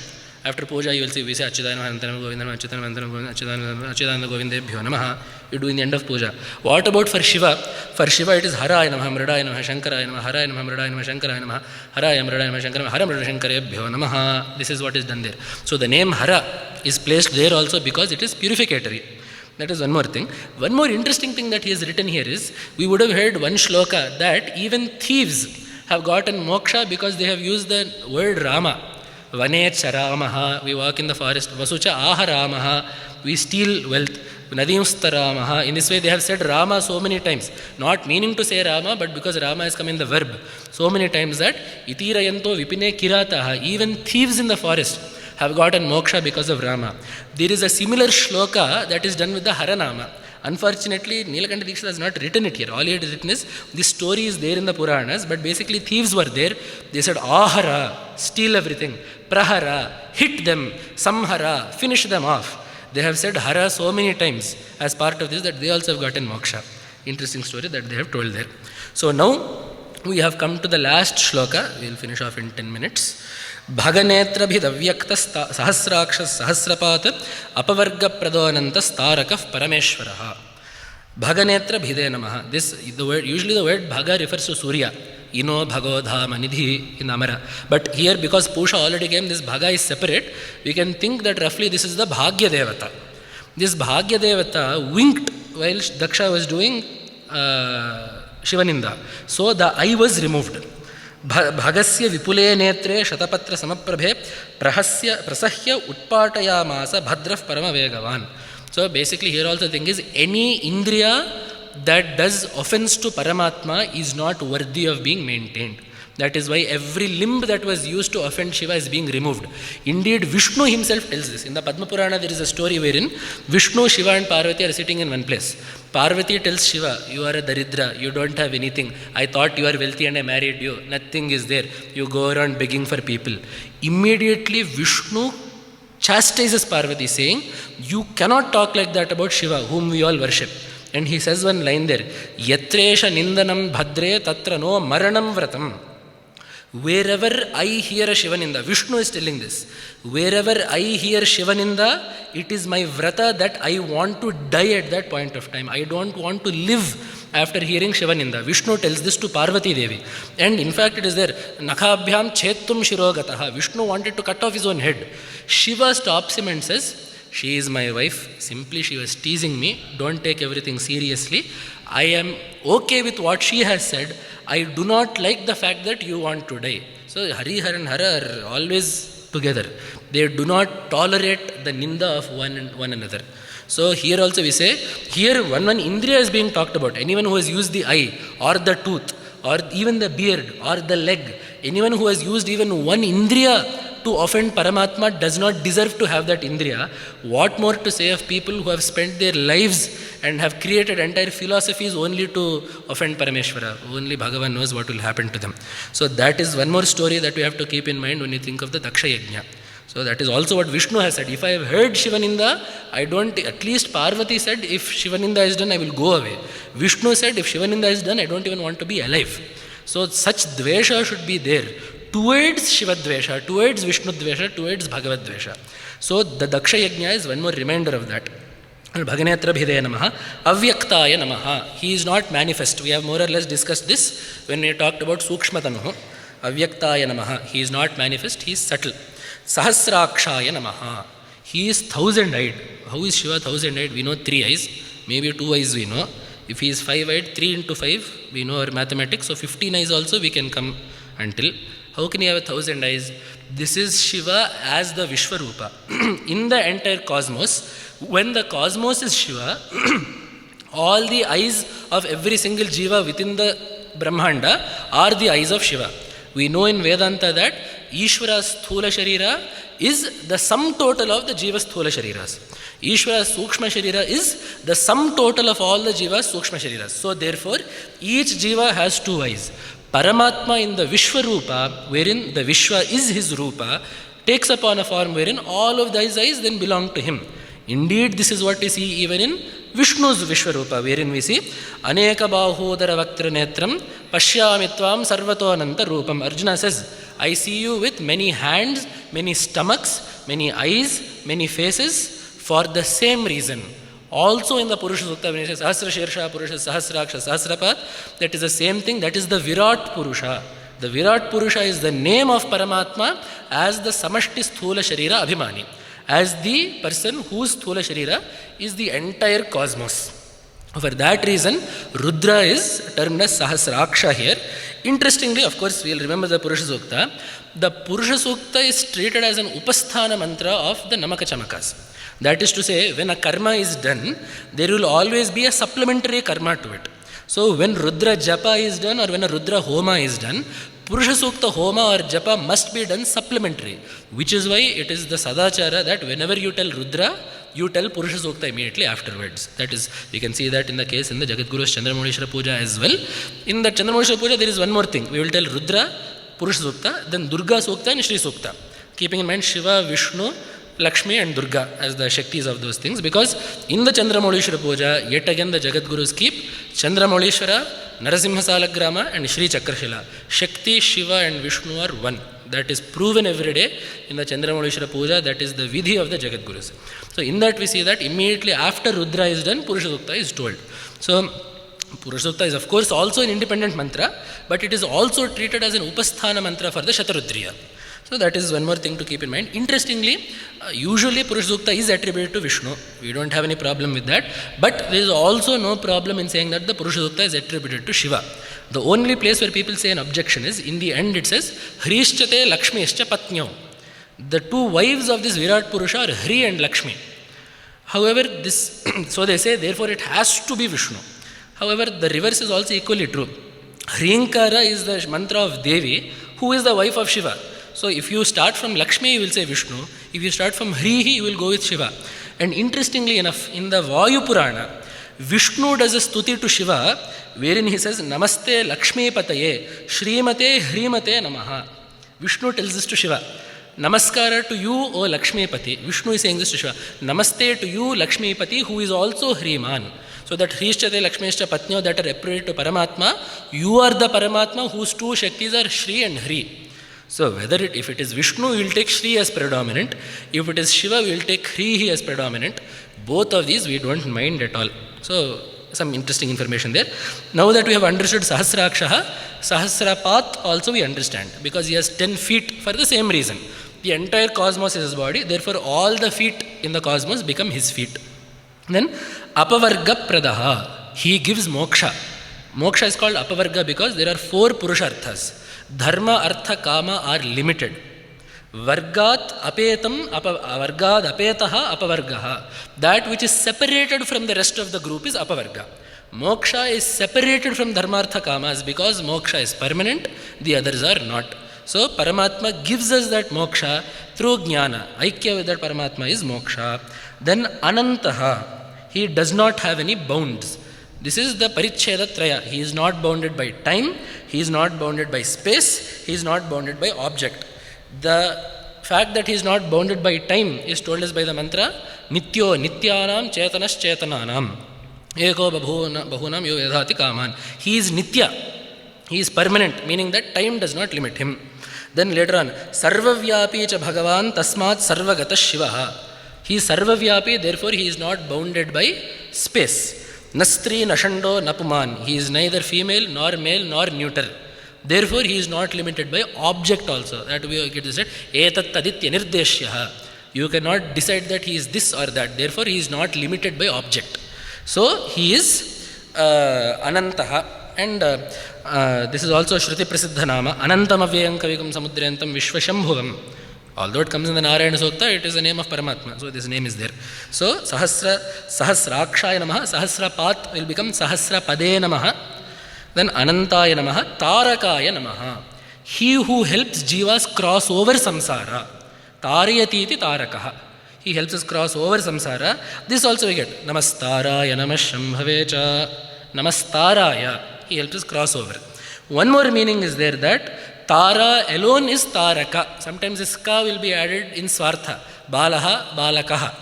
After puja, you will see, we say Achyutanam, Anantanam, Govindam, Achyutanam, Anantanam, Achyutanam, Govindebhyo Namaha. You do in the end of puja. What about for Shiva? For Shiva, it is Haraya Namaha, Mrdaya Namaha, Shankaraya Namaha, Haraya Namaha, Mrdaya Namaha, Shankaraya Namaha, Haraya Mrdaya Namaha, Shankaraya Namaha, Hara Mrda Shankarebhyo Namaha. This is what is done there. So the name Hara is placed there also because it is purificatory. That is one more thing. One more interesting thing that he has written here is, we would have heard one shloka that even thieves have gotten moksha because they have used the word Rama. Vanecha Ramaha, we walk in the forest. Vasucha Aharamaha, we steal wealth. Nadimsta Ramaha. In this way they have said Rama so many times. Not meaning to say Rama, but because Rama has come in the verb. So many times that Itirayanto Vipine Kirataha, even thieves in the forest have gotten moksha because of Rama. There is a similar shloka that is done with the Haranama. Unfortunately, Nilakanta Dikshita has not written it here. All he has written is, this story is there in the Puranas, but basically thieves were there. They said, Ahara, steal everything. Prahara, hit them. Samhara, finish them off. They have said Hara so many times as part of this that they also have gotten moksha. Interesting story that they have told there. So now we have come to the last shloka. We will finish off in 10 minutes. Bhaganetrabhit Avyakta Sahasraksha Sahasrapaat Apavarga Pradonanta Starakaf Parameshwaraha. Bhaganetrabhide Namaha. Usually the word Bhaga refers to Surya. Ino Bhagodha Manidhi in Amara. But here, because Pusha already came, this Bhaga is separate. We can think that roughly this is the Bhagya Devata. This Bhagya Devata winked while Daksha was doing Shivaninda. So the eye was removed. Bhagasya Vipule Netre Shatapatra Samaprabhe Prasahya Utpatayamasa Bhadraf Paramavegavan. So basically here also the thing is, any Indriya that does offense to Paramatma is not worthy of being maintained. That is why every limb that was used to offend Shiva is being removed. Indeed, Vishnu himself tells this. In the Padma Purana, there is a story wherein Vishnu, Shiva and Parvati are sitting in one place. Parvati tells Shiva, you are a Daridra, you don't have anything. I thought you are wealthy and I married you. Nothing is there. You go around begging for people. Immediately, Vishnu chastises Parvati saying, you cannot talk like that about Shiva, whom we all worship. And he says one line there, Yatresha Nindanam Bhadre Tatra no Maranam Vratam. Wherever I hear a Shivaninda, Vishnu is telling this, wherever I hear Shivaninda, it is my vrata that I want to die at that point of time. I don't want to live after hearing Shivaninda. Vishnu tells this to Parvati Devi. And in fact it is there, Nakhabhyam Chetum Shirogataha. Vishnu wanted to cut off his own head. Shiva stops him and says, she is my wife. Simply she was teasing me. Don't take everything seriously. I am okay with what she has said. I do not like the fact that you want to die. So Hari, Har and Hara are always together. They do not tolerate the ninda of one another. So here also we say, here one indriya is being talked about. Anyone who has used the eye or the tooth or even the beard or the leg, anyone who has used even one indriya to offend Paramatma does not deserve to have that indriya. What more to say of people who have spent their lives and have created entire philosophies only to offend Parameshwara? Only Bhagavan knows what will happen to them. So that is one more story that we have to keep in mind when you think of the Daksha Yajna. So that is also what Vishnu has said. If I have heard Shivaninda, I don't, at least Parvati said, if Shivaninda is done, I will go away. Vishnu said, if Shivaninda is done, I don't even want to be alive. So such dvesha should be there towards Shiva dvesha, towards Vishnu dvesha, towards Bhagavad dvesha. So the Daksha Yajna is one more reminder of that. Bhaganetrabhit namaha, Avyaktaya namaha. He is not manifest. We have more or less discussed this when we talked about Sukshmatanuhu. Avyaktaya namaha. He is not manifest, he is subtle. Sahasrakshaya namaha. He is 1,000-eyed. How is Shiva 1,000-eyed? We know 3 eyes, maybe 2 eyes we know. If he is 5-eyed, 3 into 5, we know our mathematics. So 15 eyes also we can come until. How can he have 1,000 eyes? This is Shiva as the Vishwarupa. In the entire cosmos, when the cosmos is Shiva, all the eyes of every single jiva within the Brahmanda are the eyes of Shiva. We know in Vedanta that Ishvara's Sthula Sharira is the sum total of the Jiva's Sthula Shariras. Ishvara's Sukshma Sharira is the sum total of all the Jiva's Sukshma Shariras. So therefore, each Jiva has 2 eyes. Paramatma in the Vishwarupa, wherein the Vishwa is his Rupa, takes upon a form wherein all of these eyes then belong to him. Indeed, this is what we see even in Vishnu's Vishwarupa, wherein we see Anekabahodara Vaktra Netram Pashyamitvam Sarvato Ananta Rupam. Arjuna says, I see you with many hands, many stomachs, many eyes, many faces, for the same reason. Also in the Purusha Sukta, when he says Sahasraksha, Purusha, Sahasraksha, Sahasrapaat, that is the same thing, that is the Virat Purusha. The Virat Purusha is the name of Paramatma as the Samashti Sthula Sharira Abhimani, as the person whose Sthula Sharira is the entire cosmos. For that reason, Rudra is termed as Sahasraksha here. Interestingly, of course, we will remember the Purusha Sukta. The Purusha Sukta is treated as an Upasthana mantra of the Namaka Chamakas. That is to say, when a karma is done, there will always be a supplementary karma to it. So when Rudra Japa is done or when a Rudra Homa is done, Purusha Sukta Homa or Japa must be done supplementary, which is why it is the Sadachara that whenever you tell Rudra, you tell Purusha Sukta immediately afterwards. That is, we can see that in the case in the Jagadguru's Chandramauళishwara Puja as well. In the Chandramauళishwara Puja, there is one more thing. We will tell Rudra, Purusha Sukta, then Durga Sukta and Shri Sukta. Keeping in mind Shiva, Vishnu, Lakshmi and Durga as the Shaktis of those things, because in the Chandramauళishwara Puja, yet again the Jagadgurus keep Chandramauళishwara, Narasimha Salagrama and Shri Chakrashila. Shakti, Shiva and Vishnu are one. That is proven every day in the Chandramauళishwara Puja. That is the Vidhi of the Jagadgurus. So in that we see that immediately after Rudra is done, Purusha Sukta is told. So Purusha Sukta is of course also an independent mantra, but it is also treated as an Upasthana mantra for the Shatarudriya. So that is one more thing to keep in mind. Interestingly, usually Purusha Sukta is attributed to Vishnu. We don't have any problem with that. But there is also no problem in saying that the Purusha Sukta is attributed to Shiva. The only place where people say an objection is, in the end it says, Hrishchate Lakshmi Ischa Patnyo. The 2 wives of this Virat Purusha are Hri and Lakshmi. However, this, so they say, therefore it has to be Vishnu. However, the reverse is also equally true. Hrinkara is the mantra of Devi, who is the wife of Shiva. So if you start from Lakshmi, you will say Vishnu. If you start from Hrihi, you will go with Shiva. And interestingly enough, in the Vayu Purana, Vishnu does a stuti to Shiva, wherein he says, Namaste Lakshmi Pataye, Shrimate Hrimate Namaha. Vishnu tells this to Shiva. Namaskara to you, O Lakshmi Pati. Vishnu is saying this to Shiva. Namaste to you, Lakshmi Pati, who is also Hriman. So that Hrishchate Lakshmishcha Patnyo that are appropriate to Paramatma, you are the Paramatma whose 2 Shaktis are Shri and Hri. So if it is Vishnu, we will take Shri as predominant. If it is Shiva, we will take Hrihi as predominant. Both of these we don't mind at all. So some interesting information there. Now that we have understood Sahasraksha, Sahasrapaat also we understand, because he has 10 feet for the same reason. The entire cosmos is his body, therefore all the feet in the cosmos become his feet. Then apavarga pradaha, he gives moksha. Moksha is called apavarga because there are 4 purusharthas. Dharma, artha, kama are limited. Vargat apetam, vargad apetaha apavargaha. That which is separated from the rest of the group is apavarga. Moksha is separated from dharmartha kamas because moksha is permanent, the others are not. So Paramatma gives us that moksha through jnana. Aikya with that Paramatma is moksha. Then anantaha, he does not have any bounds. This is the paricheda traya. He is not bounded by time, he is not bounded by space, he is not bounded by object. The fact that he is not bounded by time is told us by the mantra Nityo Nityanam Chetanas Chetananam Eko Bahunam Yo Vedhati Kaman. He is Nitya, he is permanent, meaning that time does not limit him. Then later on, Sarvavyapi cha Bhagavan Tasmat Sarvagata Shivaha. He is Sarvavyapi, therefore he is not bounded by space. Nastri Nashando Napuman. He is neither female nor male nor neuter. Therefore, he is not limited by object also. That we get said, Etat Taditya Nirdeshyaha. You cannot decide that he is this or that. Therefore, he is not limited by object. So, he is Anantaha. And this is also Shruti Prasiddha Nama. Anantam Avyayam Kavikam Samudryantam Vishvashambhuvam. Although it comes in the Narayana Sukta, it is the name of Paramatma. So, this name is there. So, Sahasrakshaya Namaha, Sahasrapaat will become Sahasrapade Namaha. Then Anantaya Namaha, Tarakaya Namaha. He who helps jivas cross over samsara. Tarayatiti Tarakaha. He helps us cross over samsara. This also we get. Namastaraya Namashambhavecha. Namastaraya. He helps us cross over. One more meaning is there that Tara alone is Taraka. Sometimes this ka will be added in Swartha. Balaha, Balakaha.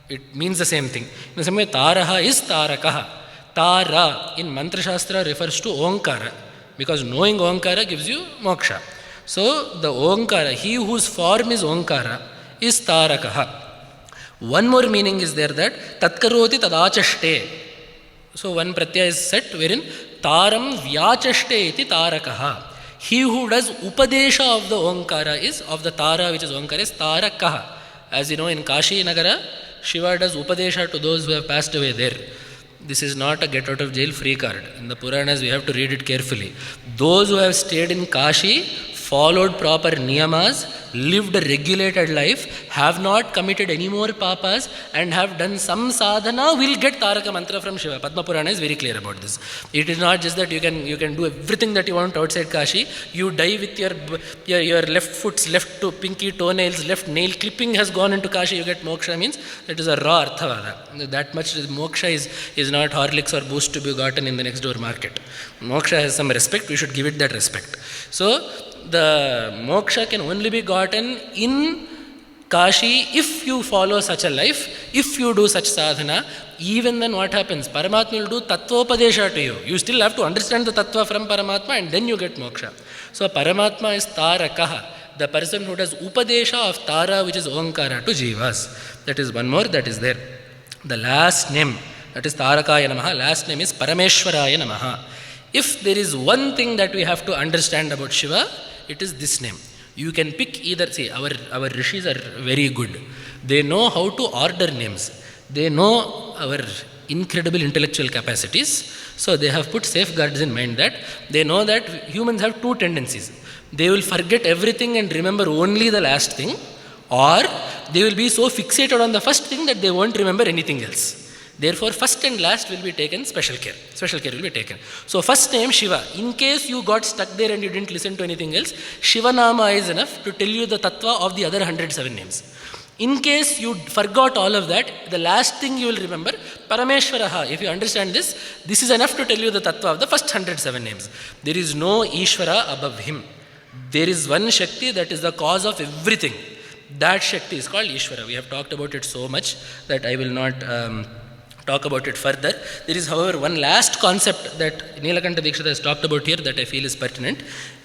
It means the same thing. In the same way, Taraha is Tarakaha. Tara in Mantra Shastra refers to Omkara because knowing Omkara gives you moksha. So the Omkara, he whose form is Omkara, is Tarakaha. One more meaning is there that Tatkaroti Tadachaste. So one pratyaya is set wherein Taram Vyachaste iti Tarakaha. He who does Upadesha of the Omkara is, of the Tara which is Omkara, is Tarakaha. As you know, in Kashi Nagara, Shiva does Upadesha to those who have passed away there. This is not a get out of jail free card. In the Puranas, we have to read it carefully. Those who have stayed in Kashi, followed proper niyamas, lived a regulated life, have not committed any more papas, and have done some sadhana, will get Taraka Mantra from Shiva. Padma Purana is very clear about this. It is not just that you can do everything that you want outside Kashi. You die with your left foot's left to pinky toenails, left nail clipping has gone into Kashi, you get moksha, means that is a raw arthavada. That much moksha is not Horlicks or Boost to be gotten in the next door market. Moksha has some respect, we should give it that respect. So, the moksha can only be gotten in Kashi if you follow such a life, if you do such sadhana. Even then what happens? Paramatma will do tattvopadesha to you. You still have to understand the tattva from Paramatma and then you get moksha. So Paramatma is Tarakaha, the person who does upadesha of Tara which is Omkara to jivas. That is one more that is there. The last name, that is Tarakaya Namaha, last name is Parameshwaraya Namaha. If there is one thing that we have to understand about Shiva, it is this name. You can pick either, see, our rishis are very good. They know how to order names. They know our incredible intellectual capacities. So they have put safeguards in mind that they know that humans have two tendencies. They will forget everything and remember only the last thing, or they will be so fixated on the first thing that they won't remember anything else. Therefore, first and last will be taken special care. Special care will be taken. So, first name Shiva. In case you got stuck there and you didn't listen to anything else, Shiva Nama is enough to tell you the tattva of the other 107 names. In case you forgot all of that, the last thing you will remember, Parameshwaraha. If you understand this, this is enough to tell you the tattva of the first 107 names. There is no Ishvara above him. There is one Shakti that is the cause of everything. That Shakti is called Ishvara. We have talked about it so much that I will not talk about it further. There is, however, one last concept that Nilakanta Dikshita has talked about here that I feel is pertinent.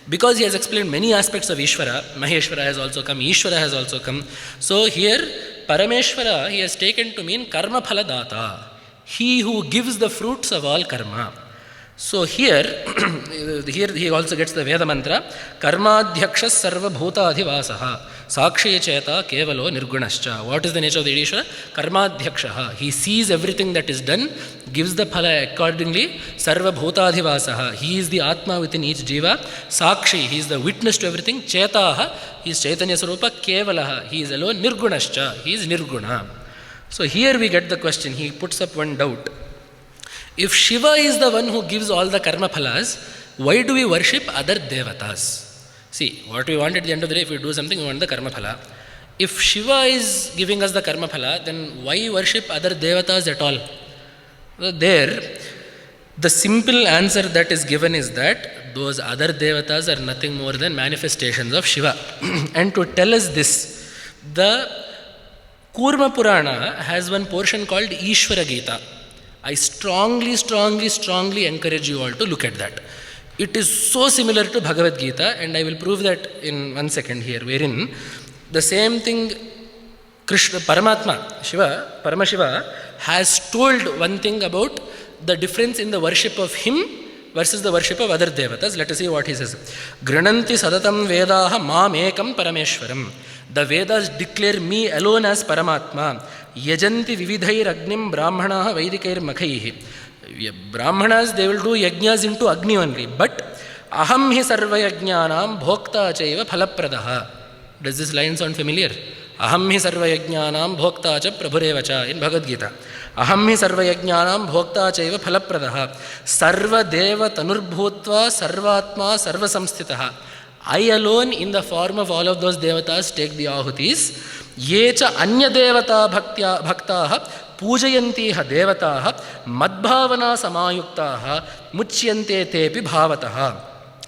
Because he has explained many aspects of Ishvara, Maheshwara has also come, Ishvara has also come. So here, Parameshwara, he has taken to mean Karma Phala Data. He who gives the fruits of all karma. So here, here he also gets the Veda mantra, Karmadhyaksha sarva bhutadhivasaha sakshi cheta kevalo nirgunascha. What is the nature of the Ishvara? Karmadhyaksha. He sees everything that is done, gives the phala accordingly. Sarva bhutadhivasaha. He is the Atma within each jiva. Sakshi. He is the witness to everything. Chetaha. He is Chaitanya Sarupa. Kevalaha. He is alone. Nirgunascha. He is Nirguna. So here we get the question. He puts up one doubt. If Shiva is the one who gives all the karma phalas, why do we worship other devatas? See, what we want at the end of the day, if we do something, we want the karma phala. If Shiva is giving us the karma phala, then why worship other devatas at all? So there, the simple answer that is given is that those other devatas are nothing more than manifestations of Shiva. And to tell us this, the Kurma Purana has one portion called Ishvara Gita. I strongly encourage you all to look at that. It is so similar to Bhagavad Gita, and I will prove that in 1 second here, wherein the same thing Krishna, Paramatma, Shiva, Paramashiva has told one thing about the difference in the worship of him versus the worship of other devatas. Let us see what he says. Grananti sadatam vedaha mam ekam parameshwaram. The Vedas declare me alone as Paramatma. Yajanti vividhair agnim brahmanaha vaidikair makhaihi. Brahmanas, they will do yajnas into Agni only. But aham hi sarva yajnanam bhokta chaiva phalapradaha. Does this line sound familiar? Aham hi sarva yajnanam bhokta cha prabhurevacha in Bhagavad Gita. Aham hi sarva yajnanam bhokta chaiva phalapradaha. Sarva deva tanurbhutva sarvatma sarva samsthitaha. I alone, in the form of all of those devatas, take the ahutis. Yecha anya devata bhaktaha pujayantiha devataha madbhavana samayuktaha muchyante tepi bhavataha.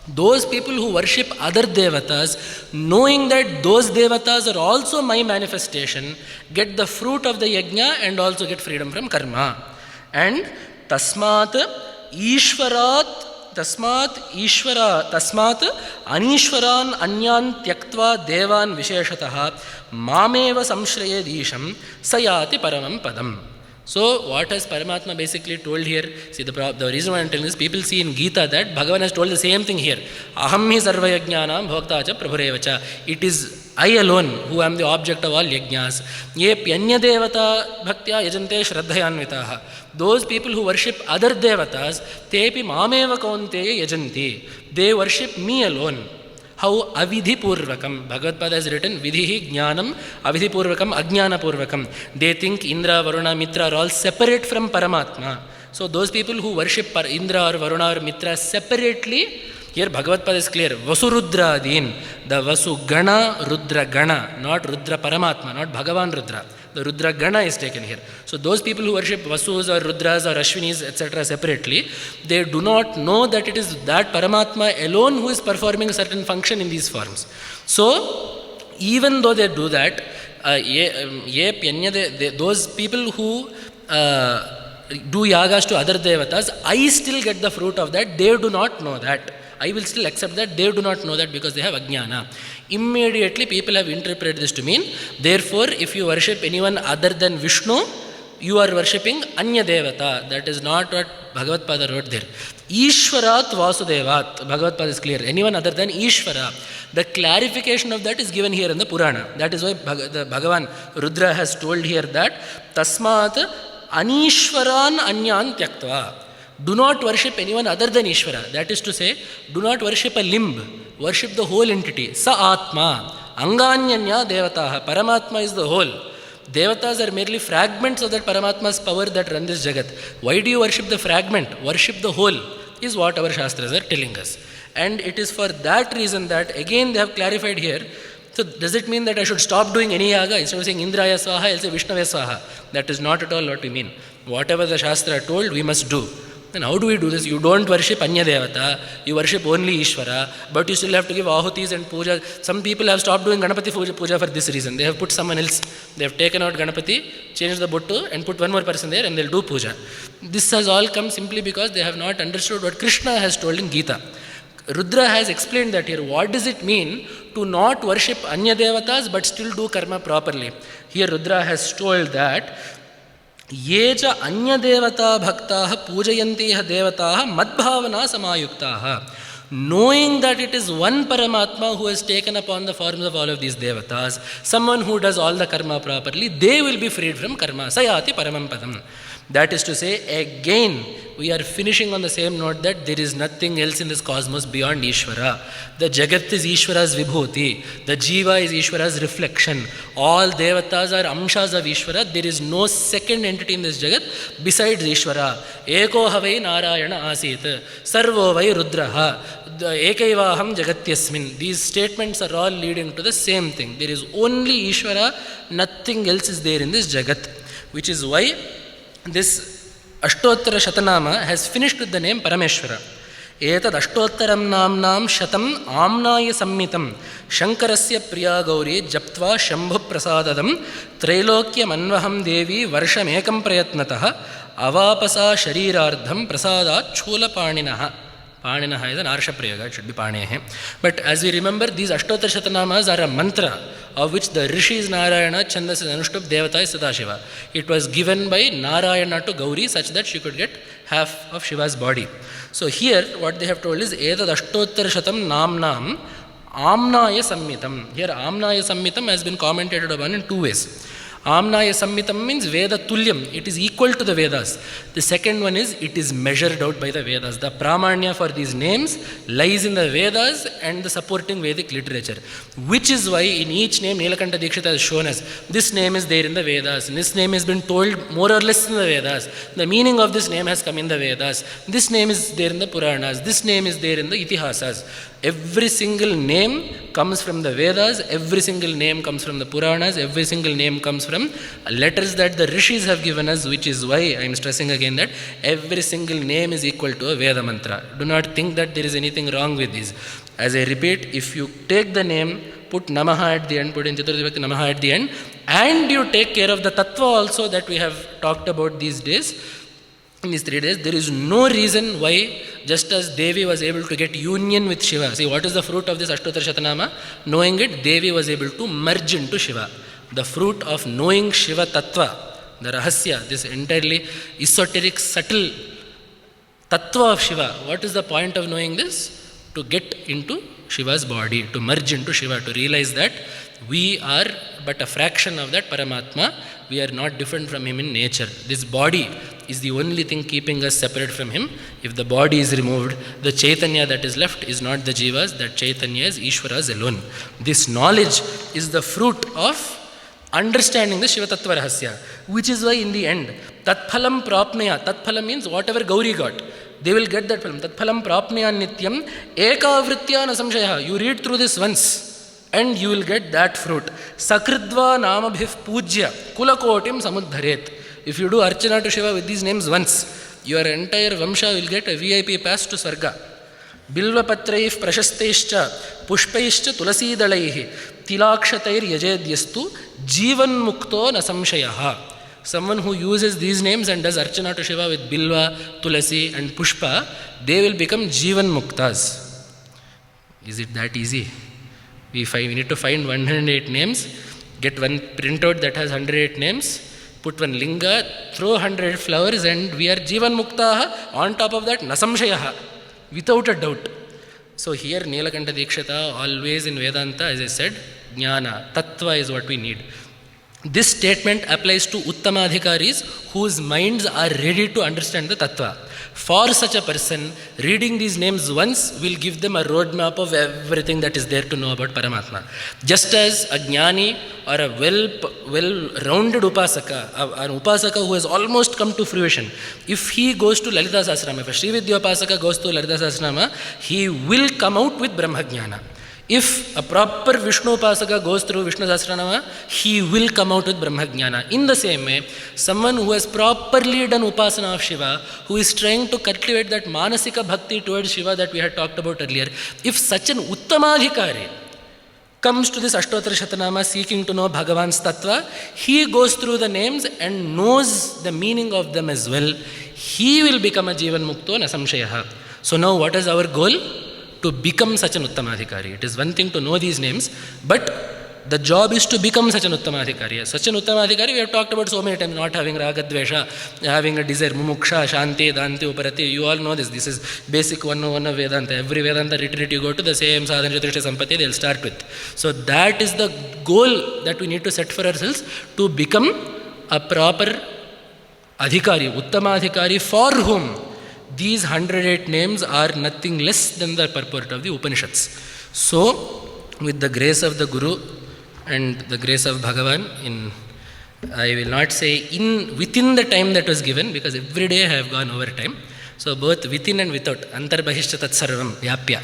Those people who worship other devatas, knowing that those devatas are also my manifestation, get the fruit of the yajna and also get freedom from karma. And tasmat anishwaran anyan tyaktva devan visheshataha mameva samshrayed isham sayati paramam padam. So what has Paramatma basically told here? See, the reason why I am telling this, people see in Gita that Bhagavan has told the same thing here. Aham hi sarva yajnanam bhoktacha prabhurevacha. It is I alone who am the object of all yajnas. Ye pyanya devata bhaktya yajante shraddhayanvitaha. Those people who worship other devatas, tepi mameva kaunteya yajanti. They worship me alone. How avidhi purvakam. Bhagavad Pada has written vidhi jnanam avidhi purvakam ajnana purvakam. They think Indra, Varuna, Mitra are all separate from Paramatma. So those people who worship Indra or Varuna or Mitra separately, here Bhagavad Pada is clear. Vasurudra adin. The Vasu Gana, Rudra Gana, not Rudra Paramatma, not Bhagavan Rudra. The Rudra Gana is taken here. So those people who worship Vasus or Rudras or Ashwinis, etc. separately, they do not know that it is that Paramatma alone who is performing a certain function in these forms. So, even though they do that, those people who do yagas to other devatas, I still get the fruit of that. They do not know that. I will still accept that. They do not know that because they have ajnana. Immediately people have interpreted this to mean, therefore, if you worship anyone other than Vishnu, you are worshipping Anya Devata. That is not what Bhagavad Pada wrote there. Ishwarat Vasudevat. Bhagavad Pada is clear. Anyone other than Ishvara. The clarification of that is given here in the Purana. That is why the Bhagavan Rudra has told here that Tasmat Anishwaran Anyan Tyaktva. Do not worship anyone other than Ishvara. That is to say, do not worship a limb. Worship the whole entity. Sa Atma. Anganyanya Devataha. Paramatma is the whole. Devatas are merely fragments of that Paramatma's power that run this Jagat. Why do you worship the fragment? Worship the whole is what our Shastras are telling us. And it is for that reason that again they have clarified here. So does it mean that I should stop doing any yaga? Instead of saying Indraya Swaha, I'll say Vishnavaya Swaha. That is not at all what we mean. Whatever the Shastra told, we must do. Then how do we do this? You don't worship Anya Devata, you worship only Ishvara, but you still have to give ahutis and puja. Some people have stopped doing Ganapati puja for this reason. They have put someone else. They have taken out Ganapati, changed the bottu and put one more person there and they'll do puja. This has all come simply because they have not understood what Krishna has told in Gita. Rudra has explained that here. What does it mean to not worship Anya Devatas but still do karma properly? Here Rudra has told that ये च अन्य देवता भक्ताः पूजयन्तीः देवताः मद्भावना समायुक्ताः. Knowing that it is one Paramatma who has taken upon the forms of all of these devatas, someone who does all the karma properly, they will be freed from karma. Sayati paramam padam. That is to say, again, we are finishing on the same note that there is nothing else in this cosmos beyond Ishvara. The Jagat is Ishvara's vibhuti. The Jiva is Ishvara's reflection. All devatas are amshas of Ishvara. There is no second entity in this Jagat besides Ishvara. Eko havai Narayana asit. Sarvo vai Rudraha. Ekaivaham Jagatyasmin. These statements are all leading to the same thing. There is only Ishvara. Nothing else is there in this Jagat. Which is why this Ashtottara Shatanama has finished with the name Parameshwara. Etad Ashtottaram Namnam Shatam Amnaya Sammitam Shankarasya Priya Gauri Japtva Shambhu Prasadadam Trailokya Manvaham Devi Varsham Ekam Prayatnataha Avapasa Sharirardham Prasadat Chula Paninaha. Paninaha is an Arsha Priyaga, it should be Panehe. But as we remember, these Ashtottara Shatanamas are a mantra of which the Rishi is Narayana, Chandas is Anushtup, Devata is Sadashiva. It was given by Narayana to Gauri such that she could get half of Shiva's body. So here what they have told is Etad Ashtottara Shatam Namnam Amnaya Sammitam. Here Amnaya Sammitam has been commented upon in two ways. Amnaya Sammitam means Veda Tulyam. It is equal to the Vedas. The second one is it is measured out by the Vedas. The Pramanya for these names lies in the Vedas and the supporting Vedic literature. Which is why in each name Nilakanta Dikshita has shown us this name is there in the Vedas. And this name has been told more or less in the Vedas. The meaning of this name has come in the Vedas. This name is there in the Puranas. This name is there in the Itihasas. Every single name comes from the Vedas, every single name comes from the Puranas, every single name comes from letters that the Rishis have given us, which is why I am stressing again that every single name is equal to a Veda mantra. Do not think that there is anything wrong with these. As I repeat, if you take the name, put Namaha at the end, put in Chaturthi Vibhakti Namaha at the end, and you take care of the Tattva also that we have talked about these days, in these 3 days, there is no reason why, just as Devi was able to get union with Shiva. See, what is the fruit of this Ashtottara Shatanama? Knowing it, Devi was able to merge into Shiva. The fruit of knowing Shiva Tattva, the Rahasya, this entirely esoteric, subtle Tattva of Shiva. What is the point of knowing this? To get into Shiva's body, to merge into Shiva, to realize that we are but a fraction of that Paramatma. We are not different from him in nature. This body is the only thing keeping us separate from him. If the body is removed, the Chaitanya that is left is not the Jivas, that Chaitanya is Ishvara's alone. This knowledge is the fruit of understanding the Shiva Tattva Rahasya, which is why in the end, Tatphalam Prapnaya, Tatphalam means whatever Gauri got, they will get that phalam. Tatphalam Prapnaya Nityam Ekavritya Nasamshaya. You read through this once and you will get that fruit. Sakridva Namabhif Pujya Kulakotim Samudharet. If you do Archana to Shiva with these names once, your entire Vamsha will get a VIP pass to Sarga. Bilva Patraif Prashasteishcha Pushpaishcha Tulasidalaihi Tilakshatair Yajedyastu Jivan Mukto Nasamshayaha. Someone who uses these names and does Archana to Shiva with Bilva, Tulasi and Pushpa, they will become Jivan Muktas. Is it that easy? We need to find 108 names, get one printout that has 108 names, put one linga, throw 100 flowers, and we are Jivan Muktaha. On top of that, Nasamshayaha, without a doubt. So here Nilakanta Dikshita, always in Vedanta, as I said, Jnana, Tattva is what we need. This statement applies to Uttamadhikaris whose minds are ready to understand the Tattva. For such a person, reading these names once will give them a roadmap of everything that is there to know about Paramatma. Just as a Jnani or a well-rounded Upasaka, an Upasaka who has almost come to fruition, if he goes to Lalita Sahasranama, if a Srividya Upasaka goes to Lalita Sahasranama, he will come out with Brahma Jnana. If a proper Vishnu Upasaka goes through Vishnu Sahasranama, he will come out with Brahma Jnana. In the same way, someone who has properly done Upasana of Shiva, who is trying to cultivate that Manasika Bhakti towards Shiva that we had talked about earlier, if such an Uttamadhikari comes to this Ashtottara Shatanama seeking to know Bhagavan's Tattva, he goes through the names and knows the meaning of them as well. He will become a Jivan Mukto Nasamshayaha. So now what is our goal? To become such an Uttamadhikari. It is one thing to know these names, but The job is to become such an Uttamadhikari. Such an Uttamadhikari, we have talked about so many times, not having raga, dvesha, having a desire, mumuksha, shanti, danti, uparati. You all know this. This is basic 101 of Vedanta. Every Vedanta retreat you go to, the same sadhana, chaturshya, sampatti, they'll start with. So that is the goal that we need to set for ourselves, to become a proper adhikari, Uttamadhikari, for whom these 108 names are nothing less than the purport of the Upanishads. So, with the grace of the Guru and the grace of Bhagavan, I will not say within the time that was given, because every day I have gone over time. So, both within and without, antarbahishcha tat sarvam vyapya,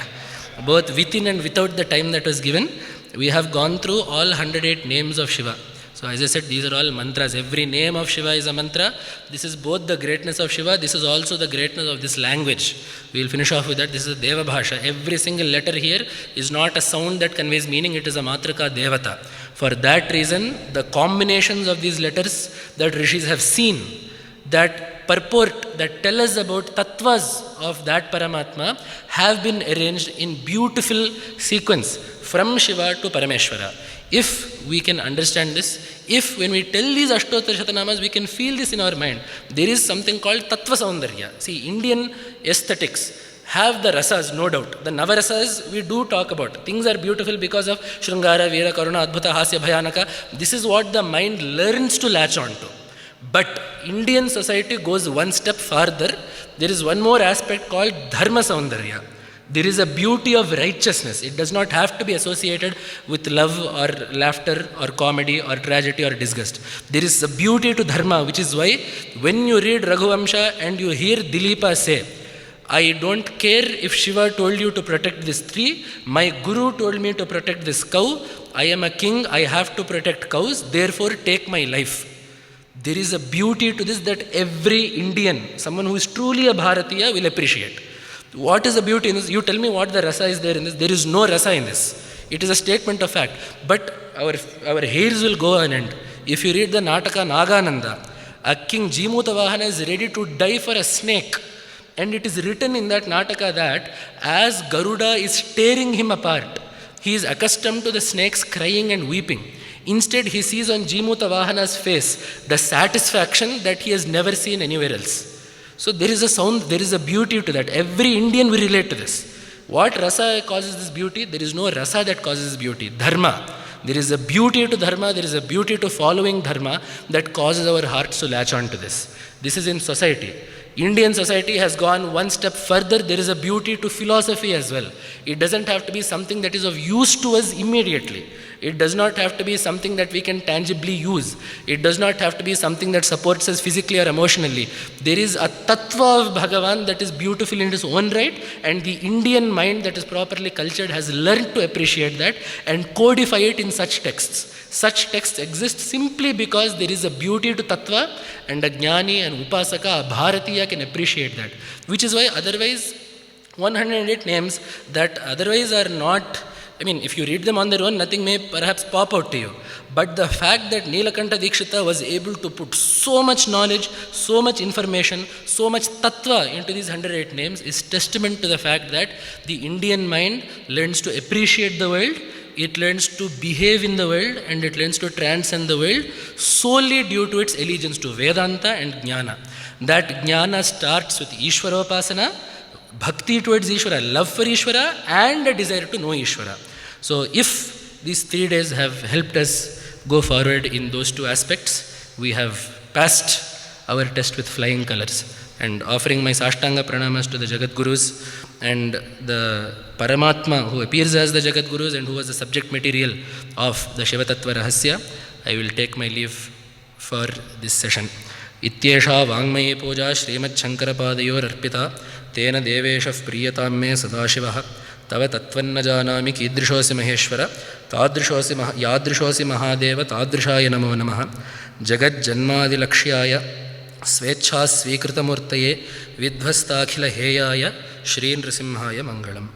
both within and without the time that was given, we have gone through all 108 names of Shiva. So as I said, these are all mantras. Every name of Shiva is a mantra. This is both the greatness of Shiva, this is also the greatness of this language. We will finish off with that. This is Deva Bhasha. Every single letter here is not a sound that conveys meaning, it is a matrika devata. For that reason, the combinations of these letters that rishis have seen, that purport, that tell us about tattvas of that Paramatma, have been arranged in beautiful sequence from Shiva to Parameshwara. If we can understand this, if when we tell these Ashtottara Shatanamas, we can feel this in our mind, there is something called Tattva Saundarya. See, Indian aesthetics have the rasas, no doubt. The Navarasas we do talk about. Things are beautiful because of Shrungara, Veera, Karuna, Adbhuta, Hasya, Bhayanaka. This is what the mind learns to latch on to. But Indian society goes one step farther. There is one more aspect called Dharma Saundarya. There is a beauty of righteousness. It does not have to be associated with love or laughter or comedy or tragedy or disgust. There is a beauty to dharma, which is why when you read Raghuvamsha and you hear Dilipa say, I don't care if Shiva told you to protect this tree, my guru told me to protect this cow, I am a king, I have to protect cows, therefore take my life. There is a beauty to this that every Indian, someone who is truly a Bharatiya, will appreciate. What is the beauty in this? You tell me what the rasa is there in this. There is no rasa in this. It is a statement of fact. But our hairs will go on end. If you read the Nataka Nagananda, a king Jimutavahana is ready to die for a snake. And it is written in that Nataka that as Garuda is tearing him apart, he is accustomed to the snakes crying and weeping. Instead, he sees on Jimutavahana's face the satisfaction that he has never seen anywhere else. So there is a sound, there is a beauty to that. Every Indian will relate to this. What rasa causes this beauty? There is no rasa that causes beauty. Dharma. There is a beauty to dharma, there is a beauty to following dharma that causes our hearts to latch on to this. This is in society. Indian society has gone one step further. There is a beauty to philosophy as well. It doesn't have to be something that is of use to us immediately. It does not have to be something that we can tangibly use. It does not have to be something that supports us physically or emotionally. There is a tattva of Bhagavan that is beautiful in its own right, and the Indian mind that is properly cultured has learned to appreciate that and codify it in such texts. Such texts exist simply because there is a beauty to tattva, and a jnani and upasaka, a bharatiya can appreciate that. Which is why otherwise 108 names that otherwise are not, if you read them on their own, nothing may perhaps pop out to you. But the fact that Nilakanta Dikshita was able to put so much knowledge, so much information, so much tattva into these 108 names is testament to the fact that the Indian mind learns to appreciate the world, it learns to behave in the world, and it learns to transcend the world solely due to its allegiance to Vedanta and Jnana. That Jnana starts with Ishwaropasana, bhakti towards Ishvara, love for Ishvara, and a desire to know Ishvara. So if these 3 days have helped us go forward in those 2 aspects, we have passed our test with flying colors. And offering my Sashtanga Pranamas to the Jagat Gurus and the Paramatma who appears as the Jagat Gurus and who was the subject material of the Shiva Tattva Rahasya, I will take my leave for this session. Ityesha Vangmaye Puja Srimad Shankarapadayor Arpita Tena Deveshav Priyatam Me Sadashivaha Tava Tattvanna Janami Kidrishosi Maheshwara Yadrishosi Mahadeva Tadrishaya Namo Namaha Jagat Janmadi Lakshyaya Svecha Svikritamurtaye Vidhvastakhila Heyaya Shri Nrisimhaya Mangalam.